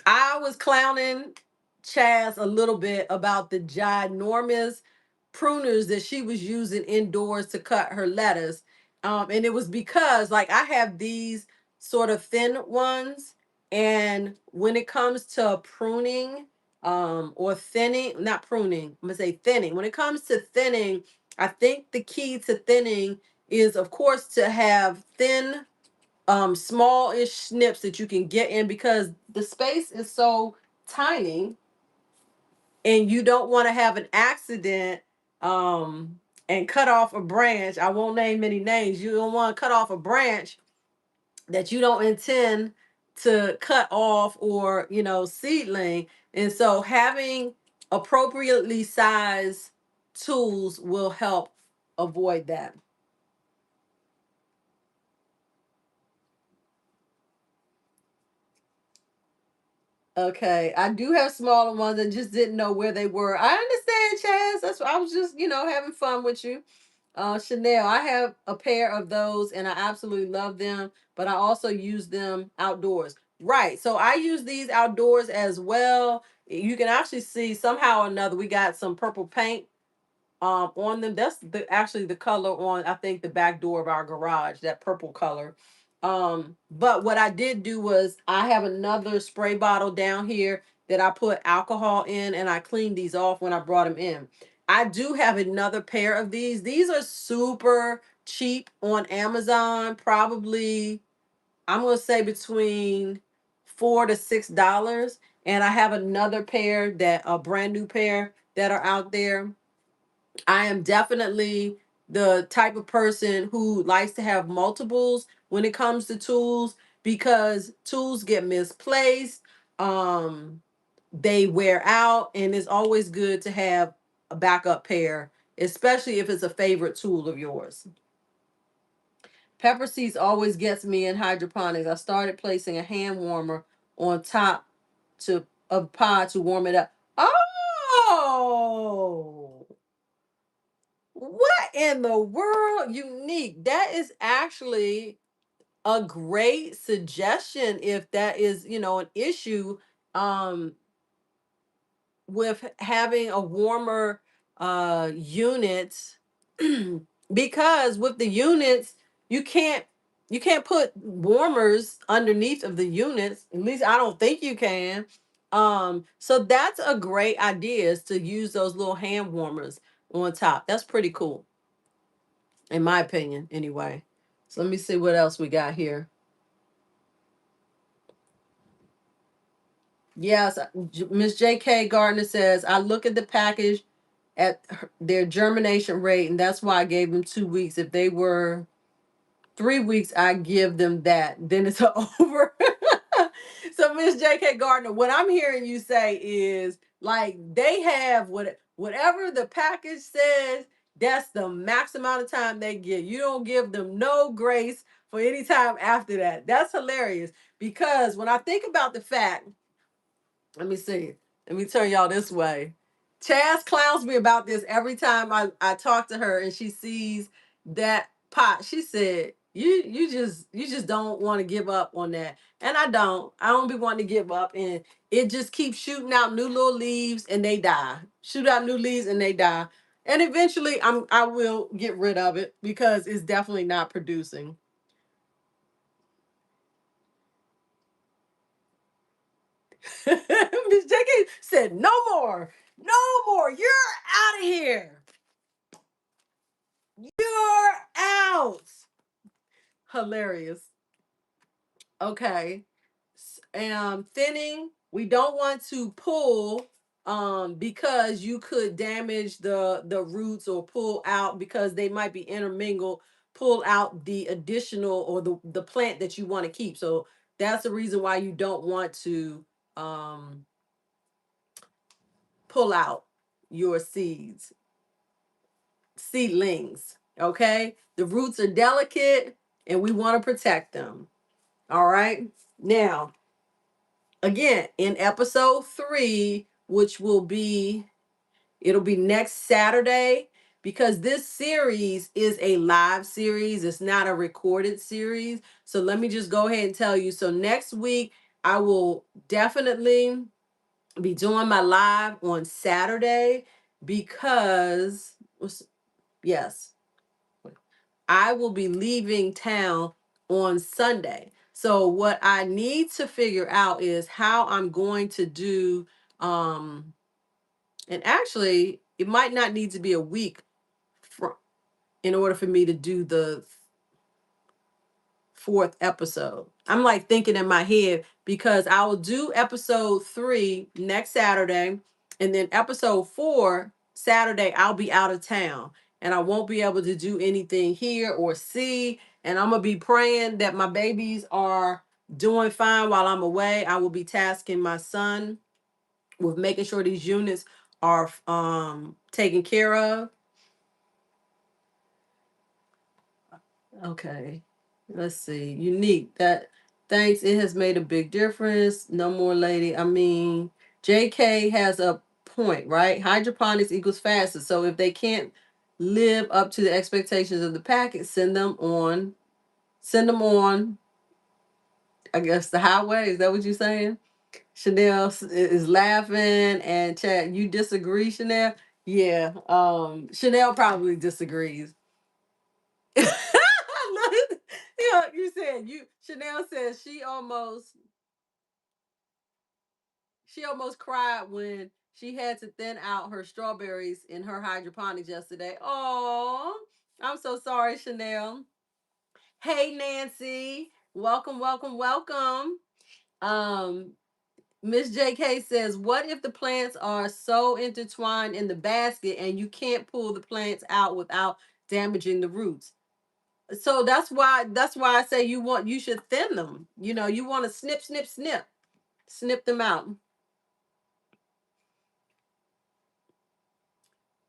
I was clowning Chaz a little bit about the ginormous pruners that she was using indoors to cut her lettuce. And it was because, like, I have these sort of thin ones. And when it comes to pruning or thinning, not pruning, I'm going to say thinning. When it comes to thinning, I think the key to thinning is, of course, to have thin small-ish snips that you can get in, because the space is so tiny, and you don't want to have an accident and cut off a branch. I won't name any names. You don't want to cut off a branch that you don't intend to cut off, or seedling. And so having appropriately sized tools will help avoid that. Okay, I do have smaller ones and just didn't know where they were. I understand, Chaz. That's why I was just, having fun with you. Chanel, I have a pair of those and I absolutely love them, but I also use them outdoors. Right. So I use these outdoors as well. You can actually see somehow or another we got some purple paint on them. That's actually the color on, I think, the back door of our garage, that purple color. But what I did do was, I have another spray bottle down here that I put alcohol in, and I cleaned these off when I brought them in. I do have another pair of these are super cheap on Amazon, probably, I'm gonna say, between $4 to $6. And I have another pair, that a brand new pair, that are out there. I am definitely the type of person who likes to have multiples when it comes to tools, because tools get misplaced, um, they wear out, and it's always good to have a backup pair, especially if it's a favorite tool of yours. Pepper seeds always gets me in hydroponics. I started placing a hand warmer on top to of pod to warm it up. Oh, what in the world? Unique. That is actually a great suggestion if that is, an issue um with having a warmer unit. Because with the units, you can't you can't put warmers underneath of the units. At least I don't think you can. So that's a great idea, is to use those little hand warmers on top. That's pretty cool, in my opinion, anyway. So let me see what else we got here. Yes, Miss J.K. Gardner says, I look at the package at their germination rate, and that's why I gave them 2 weeks. If they were 3 weeks, I give them that. Then it's over. So, Miss J.K. Gardner, what I'm hearing you say is, like, they have whatever the package says. That's the max amount of time they get. You don't give them no grace for any time after that. That's hilarious, because when I think about the fact, let me see. Let me turn y'all this way. Chaz clowns me about this every time I talk to her and she sees that pot. She said, you just don't want to give up on that. And I don't. I don't be wanting to give up. And it just keeps shooting out new little leaves and they die. Shoot out new leaves and they die. And eventually I will get rid of it because it's definitely not producing. Miss J.K. said, no more. No more. You're out of here. You're out. Hilarious. Okay. Thinning, we don't want to pull because you could damage the roots, or pull out because they might be intermingled, pull out the additional, or the plant that you want to keep. So that's the reason why you don't want to um pull out your seedlings. Okay, the roots are delicate and we want to protect them. All right, now again, in episode 3, which will be, it'll be next Saturday, because this series is a live series, it's not a recorded series. So let me just go ahead and tell you. So next week I will definitely be doing my live on Saturday, because yes, I will be leaving town on Sunday. So what I need to figure out is how I'm going to do, and actually it might not need to be a week for, in order for me to do the 4th episode. I'm like thinking in my head, because I will do episode 3 next Saturday, and then episode 4 Saturday I'll be out of town and I won't be able to do anything here or see. And I'm gonna be praying that my babies are doing fine while I'm away. I will be tasking my son with making sure these units are taken care of. Okay. Let's see. Unique. That, thanks. It has made a big difference. No more lady. I mean, JK has a point, right? Hydroponics equals faster. So if they can't live up to the expectations of the packet, send them on, I guess, the highway. Is that what you're saying? Chanel is laughing, and Chad, you disagree, Chanel? Yeah. Chanel probably disagrees. Yeah, you said you Chanel says she almost cried when she had to thin out her strawberries in her hydroponics yesterday. Oh, I'm so sorry, Chanel. Hey Nancy. Welcome, welcome, welcome. Um, Miss JK says, what if the plants are so intertwined in the basket and you can't pull the plants out without damaging the roots? So that's why I say you should thin them. You want to snip, snip, snip them out.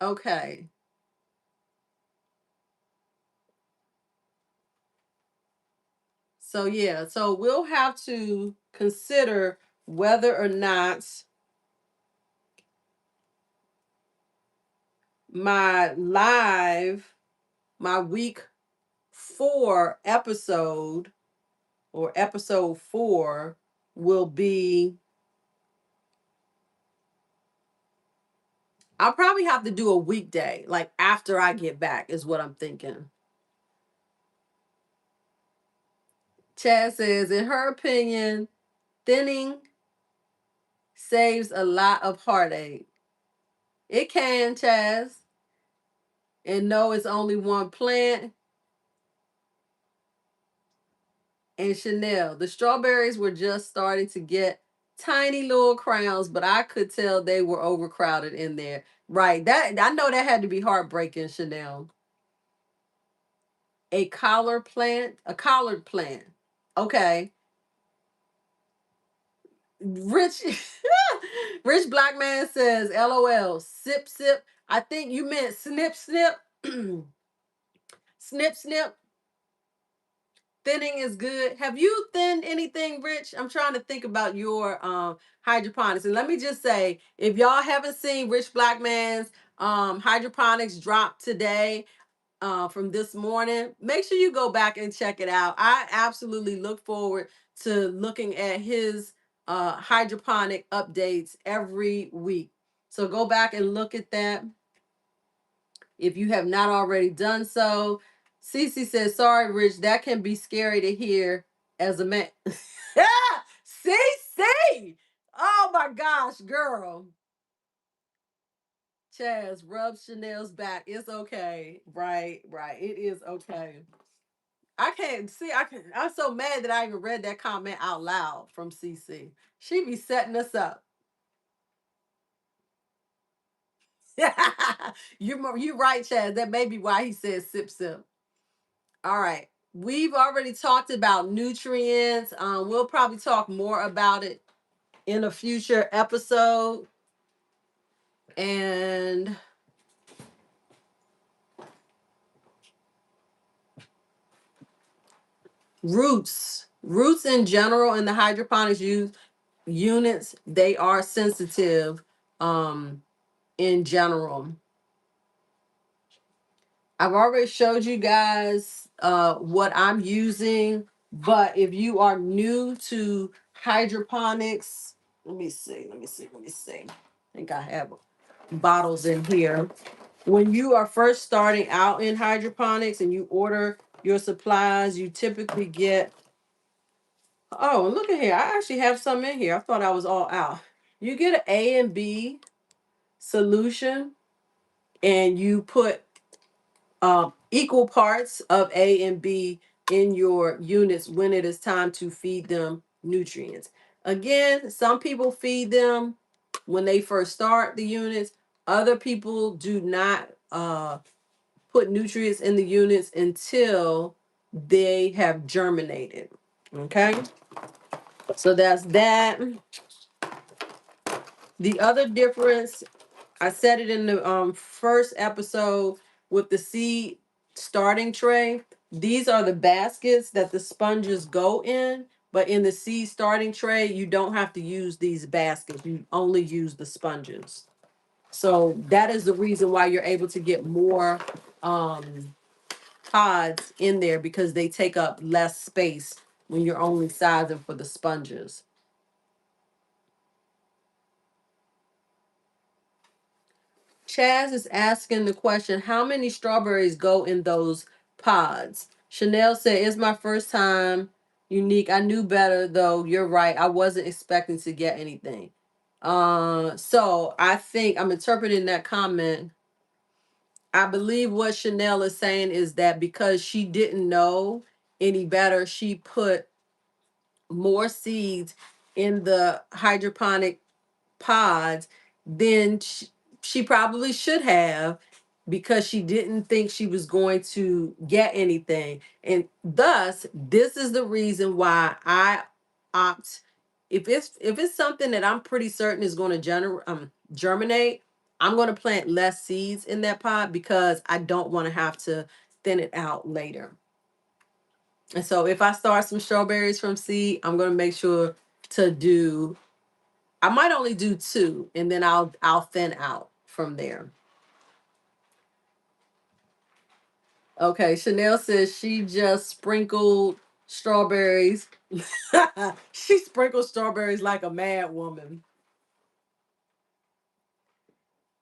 Okay. So yeah, so we'll have to consider whether or not my live, my week 4 episode, or episode 4, will be, I'll probably have to do a weekday, like after I get back, is what I'm thinking. Chad says, in her opinion, thinning saves a lot of heartache. It can, Chaz. And no, it's only one plant. And Chanel, the strawberries were just starting to get tiny little crowns, but I could tell they were overcrowded in there. Right. That, I know that had to be heartbreaking, Chanel. A collard plant. Okay. Rich Rich Black Man says, LOL, sip sip. I think you meant snip snip. Snip snip. Thinning is good. Have you thinned anything, Rich? I'm trying to think about your hydroponics. And let me just say, if y'all haven't seen Rich Black Man's hydroponics drop today, from this morning, make sure you go back and check it out. I absolutely look forward to looking at his hydroponic updates every week. So go back and look at that if you have not already done so. Cece says, sorry, Rich, that can be scary to hear as a man. Cece! Oh my gosh, girl. Chaz, rub Chanel's back. It's okay. Right, right. It is okay. I can't see. I'm so mad that I even read that comment out loud from CC. She be setting us up. You're right, Chad. That may be why he says sip sip. All right. We've already talked about nutrients. We'll probably talk more about it in a future episode. And roots in general in the hydroponics units, they are sensitive in general. I've already showed you guys what I'm using, but if you are new to hydroponics, let me see. I think I have bottles in here. When you are first starting out in hydroponics and you order your supplies, you typically get, oh, and look at here. I actually have some in here. I thought I was all out. You get an A and B solution, and you put equal parts of A and B in your units when it is time to feed them nutrients. Again, some people feed them when they first start the units. Other people do not put nutrients in the units until they have germinated. Okay, so that's that. The other difference, I said it in the first episode with the seed starting tray. These are the baskets that the sponges go in, but in the seed starting tray, you don't have to use these baskets. You only use the sponges. So that is the reason why you're able to get more pods in there, because they take up less space when you're only sizing for the sponges. Chaz is asking the question, how many strawberries go in those pods? Chanel said, it's my first time. Unique. I knew better though. You're right. I wasn't expecting to get anything. So I think I'm interpreting that comment. I believe what Chanel is saying is that because she didn't know any better, she put more seeds in the hydroponic pods than she probably should have, because she didn't think she was going to get anything. And thus, this is the reason why I opt, if it's something that I'm pretty certain is going to germinate, I'm going to plant less seeds in that pod because I don't want to have to thin it out later. And so if I start some strawberries from seed, I'm going to make sure to do, I might only do two, and then I'll thin out from there. Okay, Chanel says she just sprinkled strawberries. She sprinkled strawberries like a mad woman.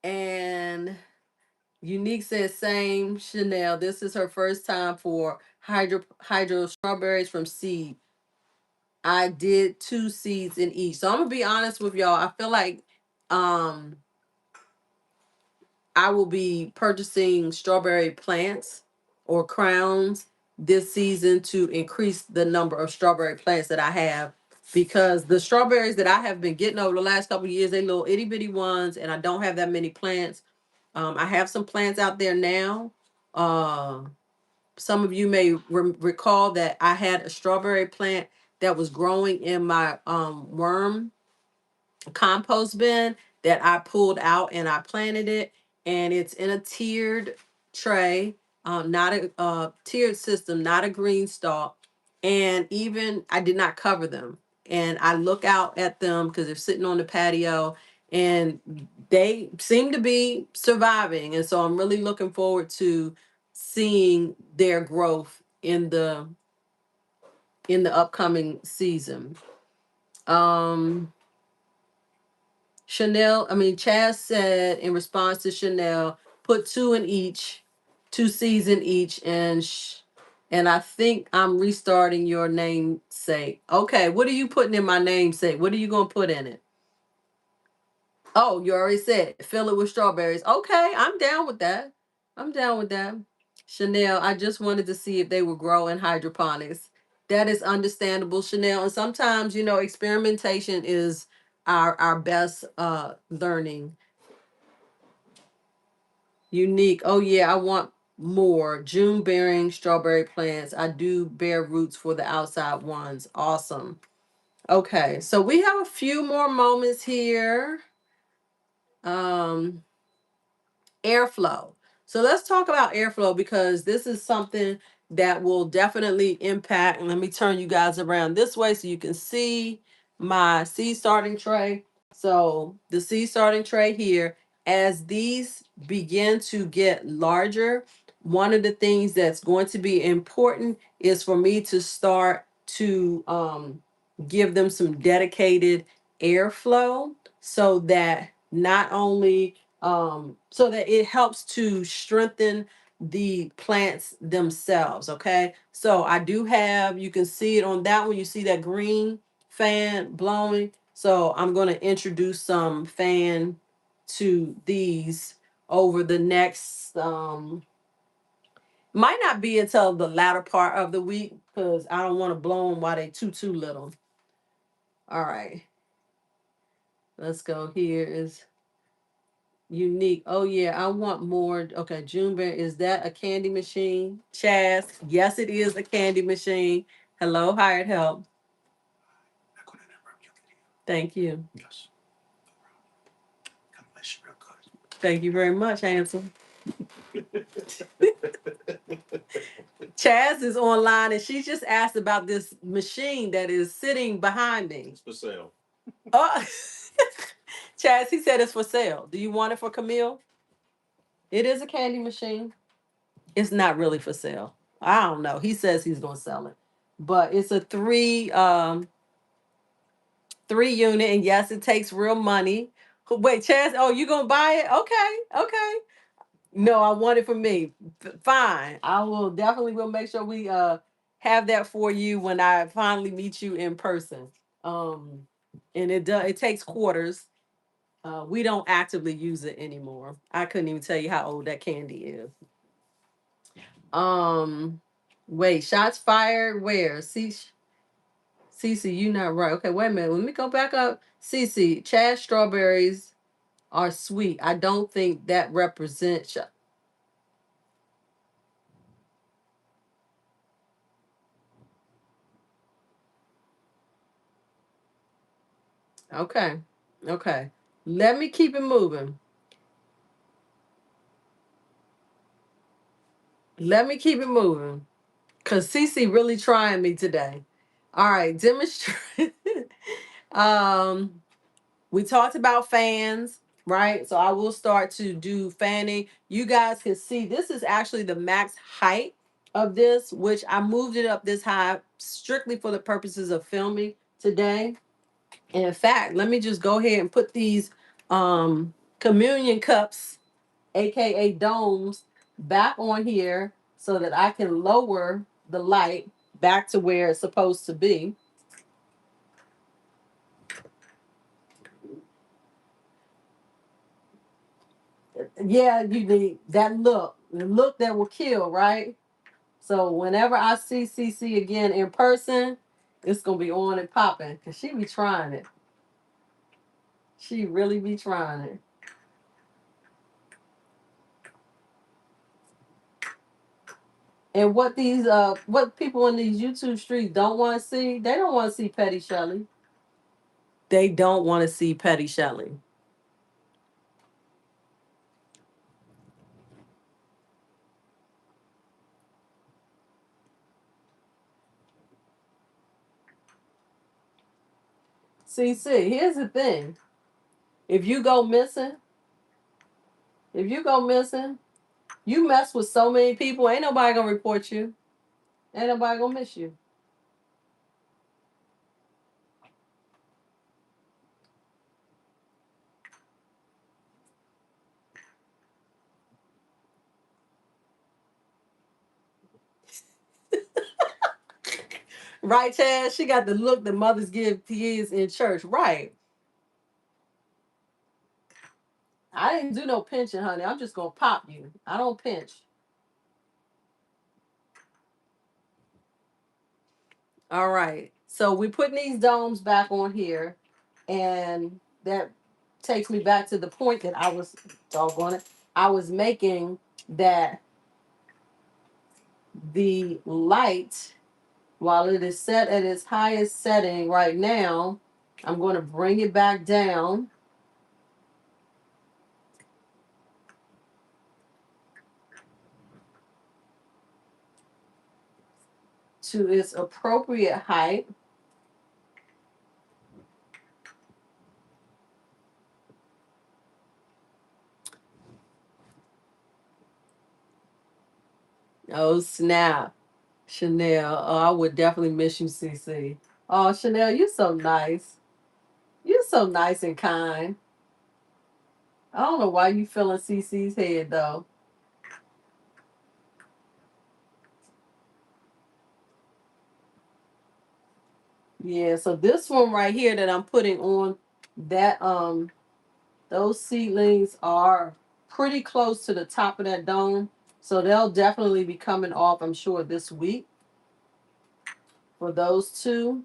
And Unique says same, Chanel. This is her first time for hydro strawberries from seed. I did two seeds in each. So I'm gonna be honest with y'all. I feel like um I will be purchasing strawberry plants or crowns this season to increase the number of strawberry plants that I have, because the strawberries that I have been getting over the last couple of years, they little itty bitty ones, and I don't have that many plants. I have some plants out there now. Uh, some of you may recall that I had a strawberry plant that was growing in my worm compost bin that I pulled out and I planted it, and it's in a tiered tray, not a tiered system, not a green stalk. And even I did not cover them. And I look out at them because they're sitting on the patio and they seem to be surviving. And so I'm really looking forward to seeing their growth in the upcoming season. Um Chaz said in response to Chanel, put two in each, two seeds in each, and I think I'm restarting your namesake. Okay, what are you putting in my namesake? What are you gonna put in it? Oh, you already said it. Fill it with strawberries. Okay, I'm down with that. I'm down with that. Chanel, I just wanted to see if they would grow in hydroponics. That is understandable, Chanel. And sometimes, experimentation is our best learning. Unique. Oh yeah, I want more June bearing strawberry plants. I do bear roots for the outside ones. Awesome. Okay, so we have a few more moments here. Um, Airflow. So let's talk about airflow because this is something that will definitely impact. And let me turn you guys around this way so you can see my seed starting tray. So the seed starting tray here, as these begin to get larger, one of the things that's going to be important is for me to start to give them some dedicated airflow so that not only so that it helps to strengthen the plants themselves. Okay, so I do have, you can see it on that one, you see that green fan blowing. So I'm going to introduce some fan to these over the next might not be until the latter part of the week because I don't want to blow them while they too little. All right, let's go. Here is unique. Oh yeah, I want more. Okay, Juneberry, is that a candy machine? Chaz, yes, it is a candy machine. Hello, hired help. Thank you. Thank you very much, Hanson. Chaz is online and she just asked about this machine that is sitting behind me. It's for sale. Oh, Chaz, he said it's for sale. Do you want it for Camille? It is a candy machine. It's not really for sale. I don't know. He says he's gonna sell it. But it's a three unit, and yes, it takes real money. Wait, Chaz, oh, you gonna buy it? Okay, okay. No, I want it for me. Fine. I will definitely will make sure we have that for you when I finally meet you in person. Um and it takes quarters. We don't actively use it anymore. I couldn't even tell you how old that candy is. Um wait, shots fired where? See, Cece, you not right. Okay, wait a minute. Let me go back up. Cece, Chad strawberries are sweet. I don't think that represents. Okay, okay. Let me keep it moving. Let me keep it moving. Cause Cece really trying me today. All right, demonstrate. um, we talked about fans, right? So I will start to do fanning. You guys can see this is actually the max height of this, which I moved it up this high strictly for the purposes of filming today. And in fact, let me just go ahead and put these communion cups, aka domes, back on here so that I can lower the light back to where it's supposed to be. Yeah, you need that look, the look that will kill, right? So whenever I see CC again in person, it's gonna be on and popping because she be trying it. She really be trying it. And what people in these YouTube streets don't want to see, they don't want to see Petty Shelley. They don't want to see Petty Shelley. CC, here's the thing. If you go missing, if you go missing, you mess with so many people, ain't nobody gonna report you. Ain't nobody gonna miss you. Right, Chad? She got the look that mothers give kids in church. Right. I didn't do no pinching, honey. I'm just gonna pop you. I don't pinch. All right. So we're putting these domes back on here, and that takes me back to the point that I was doggone it. I was making that the light, while it is set at its highest setting right now, I'm going to bring it back down to its appropriate height. Oh, snap. Chanel. Oh, I would definitely miss you, CC. Oh, Chanel, you're so nice. You're so nice and kind. I don't know why you feeling CC's head though. Yeah, so this one right here that I'm putting on, that those seedlings are pretty close to the top of that dome. So they'll definitely be coming off, I'm sure, this week for those two.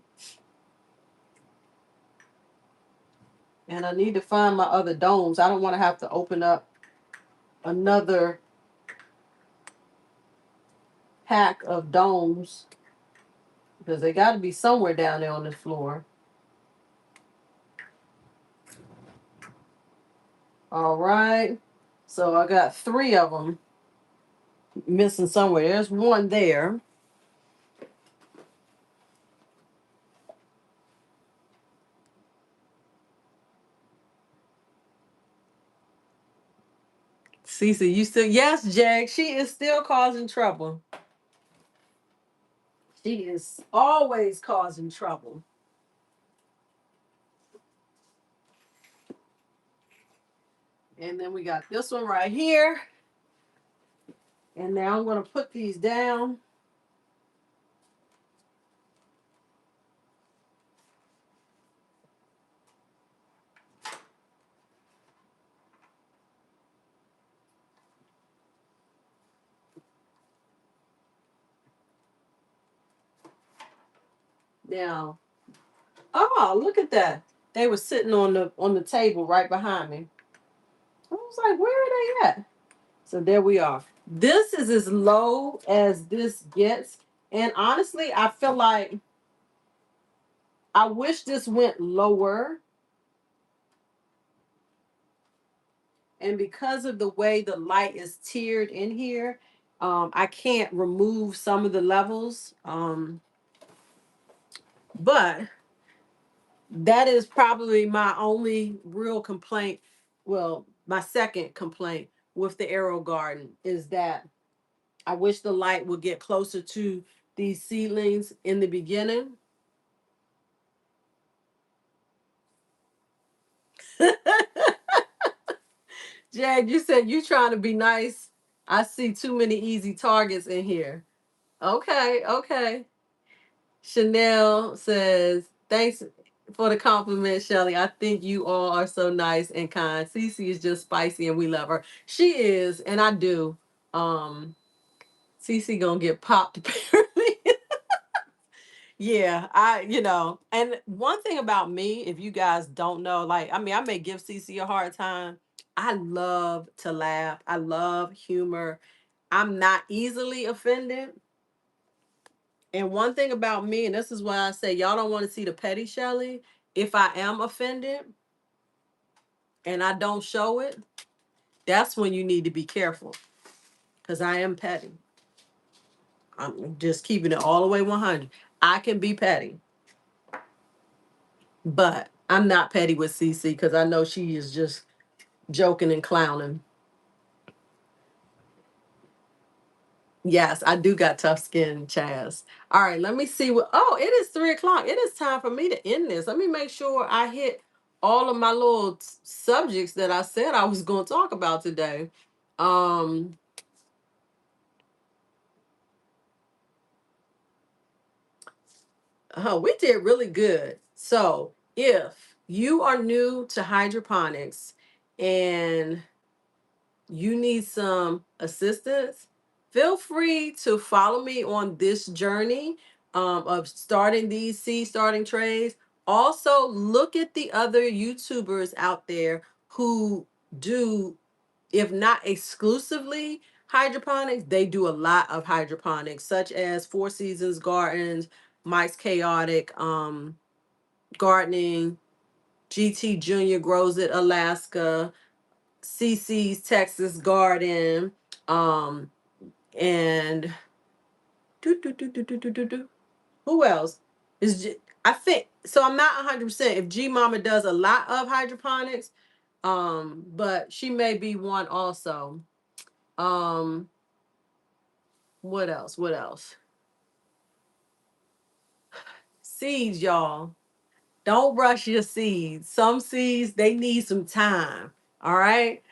And I need to find my other domes. I don't want to have to open up another pack of domes because they got to be somewhere down there on the floor. All right. So I got three of them missing somewhere. There's one there. Cece, you still? Yes, Jag. She is still causing trouble. She is always causing trouble. And then we got this one right here. And now I'm going to put these down. Now, oh, look at that. They were sitting on the table right behind me. I was like, where are they at? So there we are. This is as low as this gets. And honestly, I feel like I wish this went lower. And because of the way the light is tiered in here, I can't remove some of the levels. But that is probably my only real complaint. Well, my second complaint with the AeroGarden is that I wish the light would get closer to these seedlings in the beginning. Jag, you said you trying to be nice. I see too many easy targets in here. Okay, okay. Chanel says, thanks for the compliment, Shelly. I think you all are so nice and kind. Cece is just spicy and we love her. She is, and I do. Um, Cece gonna get popped apparently. Yeah, and one thing about me, if you guys don't know, like, I mean, I may give Cece a hard time. I love to laugh. I love humor. I'm not easily offended. And one thing about me, and this is why I say y'all don't want to see the petty Shelly. If I am offended and I don't show it, that's when you need to be careful. Because I am petty. I'm just keeping it all the way 100. I can be petty, but I'm not petty with CC because I know she is just joking and clowning. Yes, I do got tough skin, Chaz. All right, let me see what. Oh, it is 3 o'clock. It is time for me to end this. Let me make sure I hit all of my little subjects that I said I was going to talk about today. Um, oh, we did really good. So, if you are new to hydroponics and you need some assistance, feel free to follow me on this journey. of starting these seed starting trays. Also, look at the other YouTubers out there who do, if not exclusively hydroponics, they do a lot of hydroponics, such as Four Seasons Gardens, Mike's Chaotic Gardening, GT Junior Grows It Alaska, CC's Texas Garden, and who else is I think so. I'm not 100% if G Mama does a lot of hydroponics, but she may be one also. Um, what else? What else? Seeds, y'all. Don't rush your seeds. Some seeds they need some time. All right.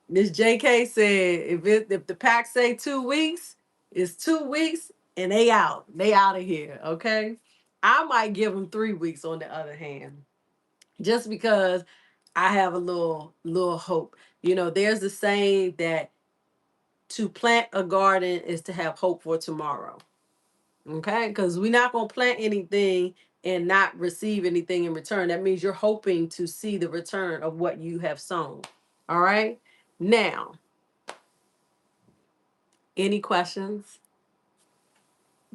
Miss JK said if the pack say 2 weeks, it's 2 weeks and they out. They out of here. Okay. I might give them 3 weeks on the other hand, just because I have a little hope. There's the saying that to plant a garden is to have hope for tomorrow. Okay, because we're not going to plant anything and not receive anything in return. That means you're hoping to see the return of what you have sown. All right. Now, any questions?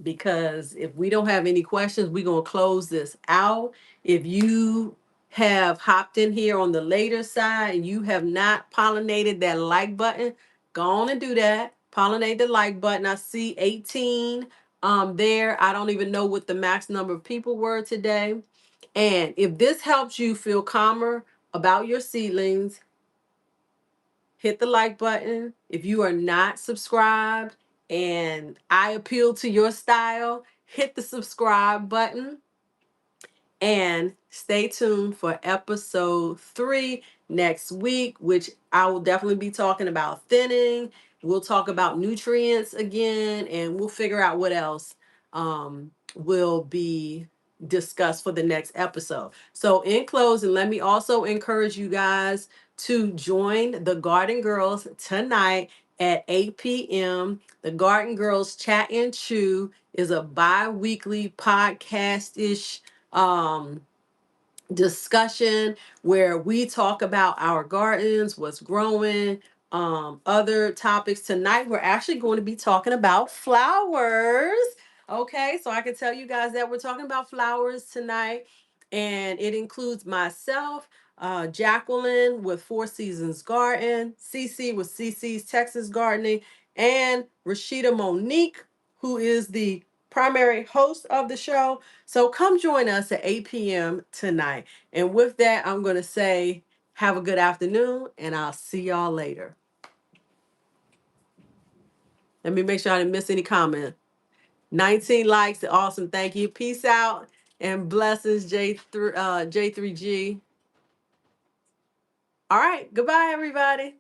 Because if we don't have any questions, we're going to close this out. If you have hopped in here on the later side and you have not pollinated that like button, go on and do that. Pollinate the like button. I see 18 there. I don't even know what the max number of people were today. And if this helps you feel calmer about your seedlings, hit the like button. If you are not subscribed and I appeal to your style, hit the subscribe button. And stay tuned for episode 3 next week, which I will definitely be talking about thinning. We'll talk about nutrients again, and we'll figure out what else will be discussed for the next episode. So, in closing, let me also encourage you guys to join the Garden Girls tonight at 8 p.m. The Garden Girls Chat and Chew is a bi-weekly podcast-ish um discussion where we talk about our gardens, what's growing, other topics. Tonight we're actually going to be talking about flowers. Okay, so I can tell you guys that we're talking about flowers tonight, and it includes myself, Jacqueline with Four Seasons Garden, CC with CC's Texas Gardening, and Rashida Monique, who is the primary host of the show. So come join us at 8 p.m. tonight. And with that, I'm going to say, have a good afternoon, and I'll see y'all later. Let me make sure I didn't miss any comment. 19 likes. Awesome. Thank you. Peace out and blessings, J3G. All right. Goodbye, everybody.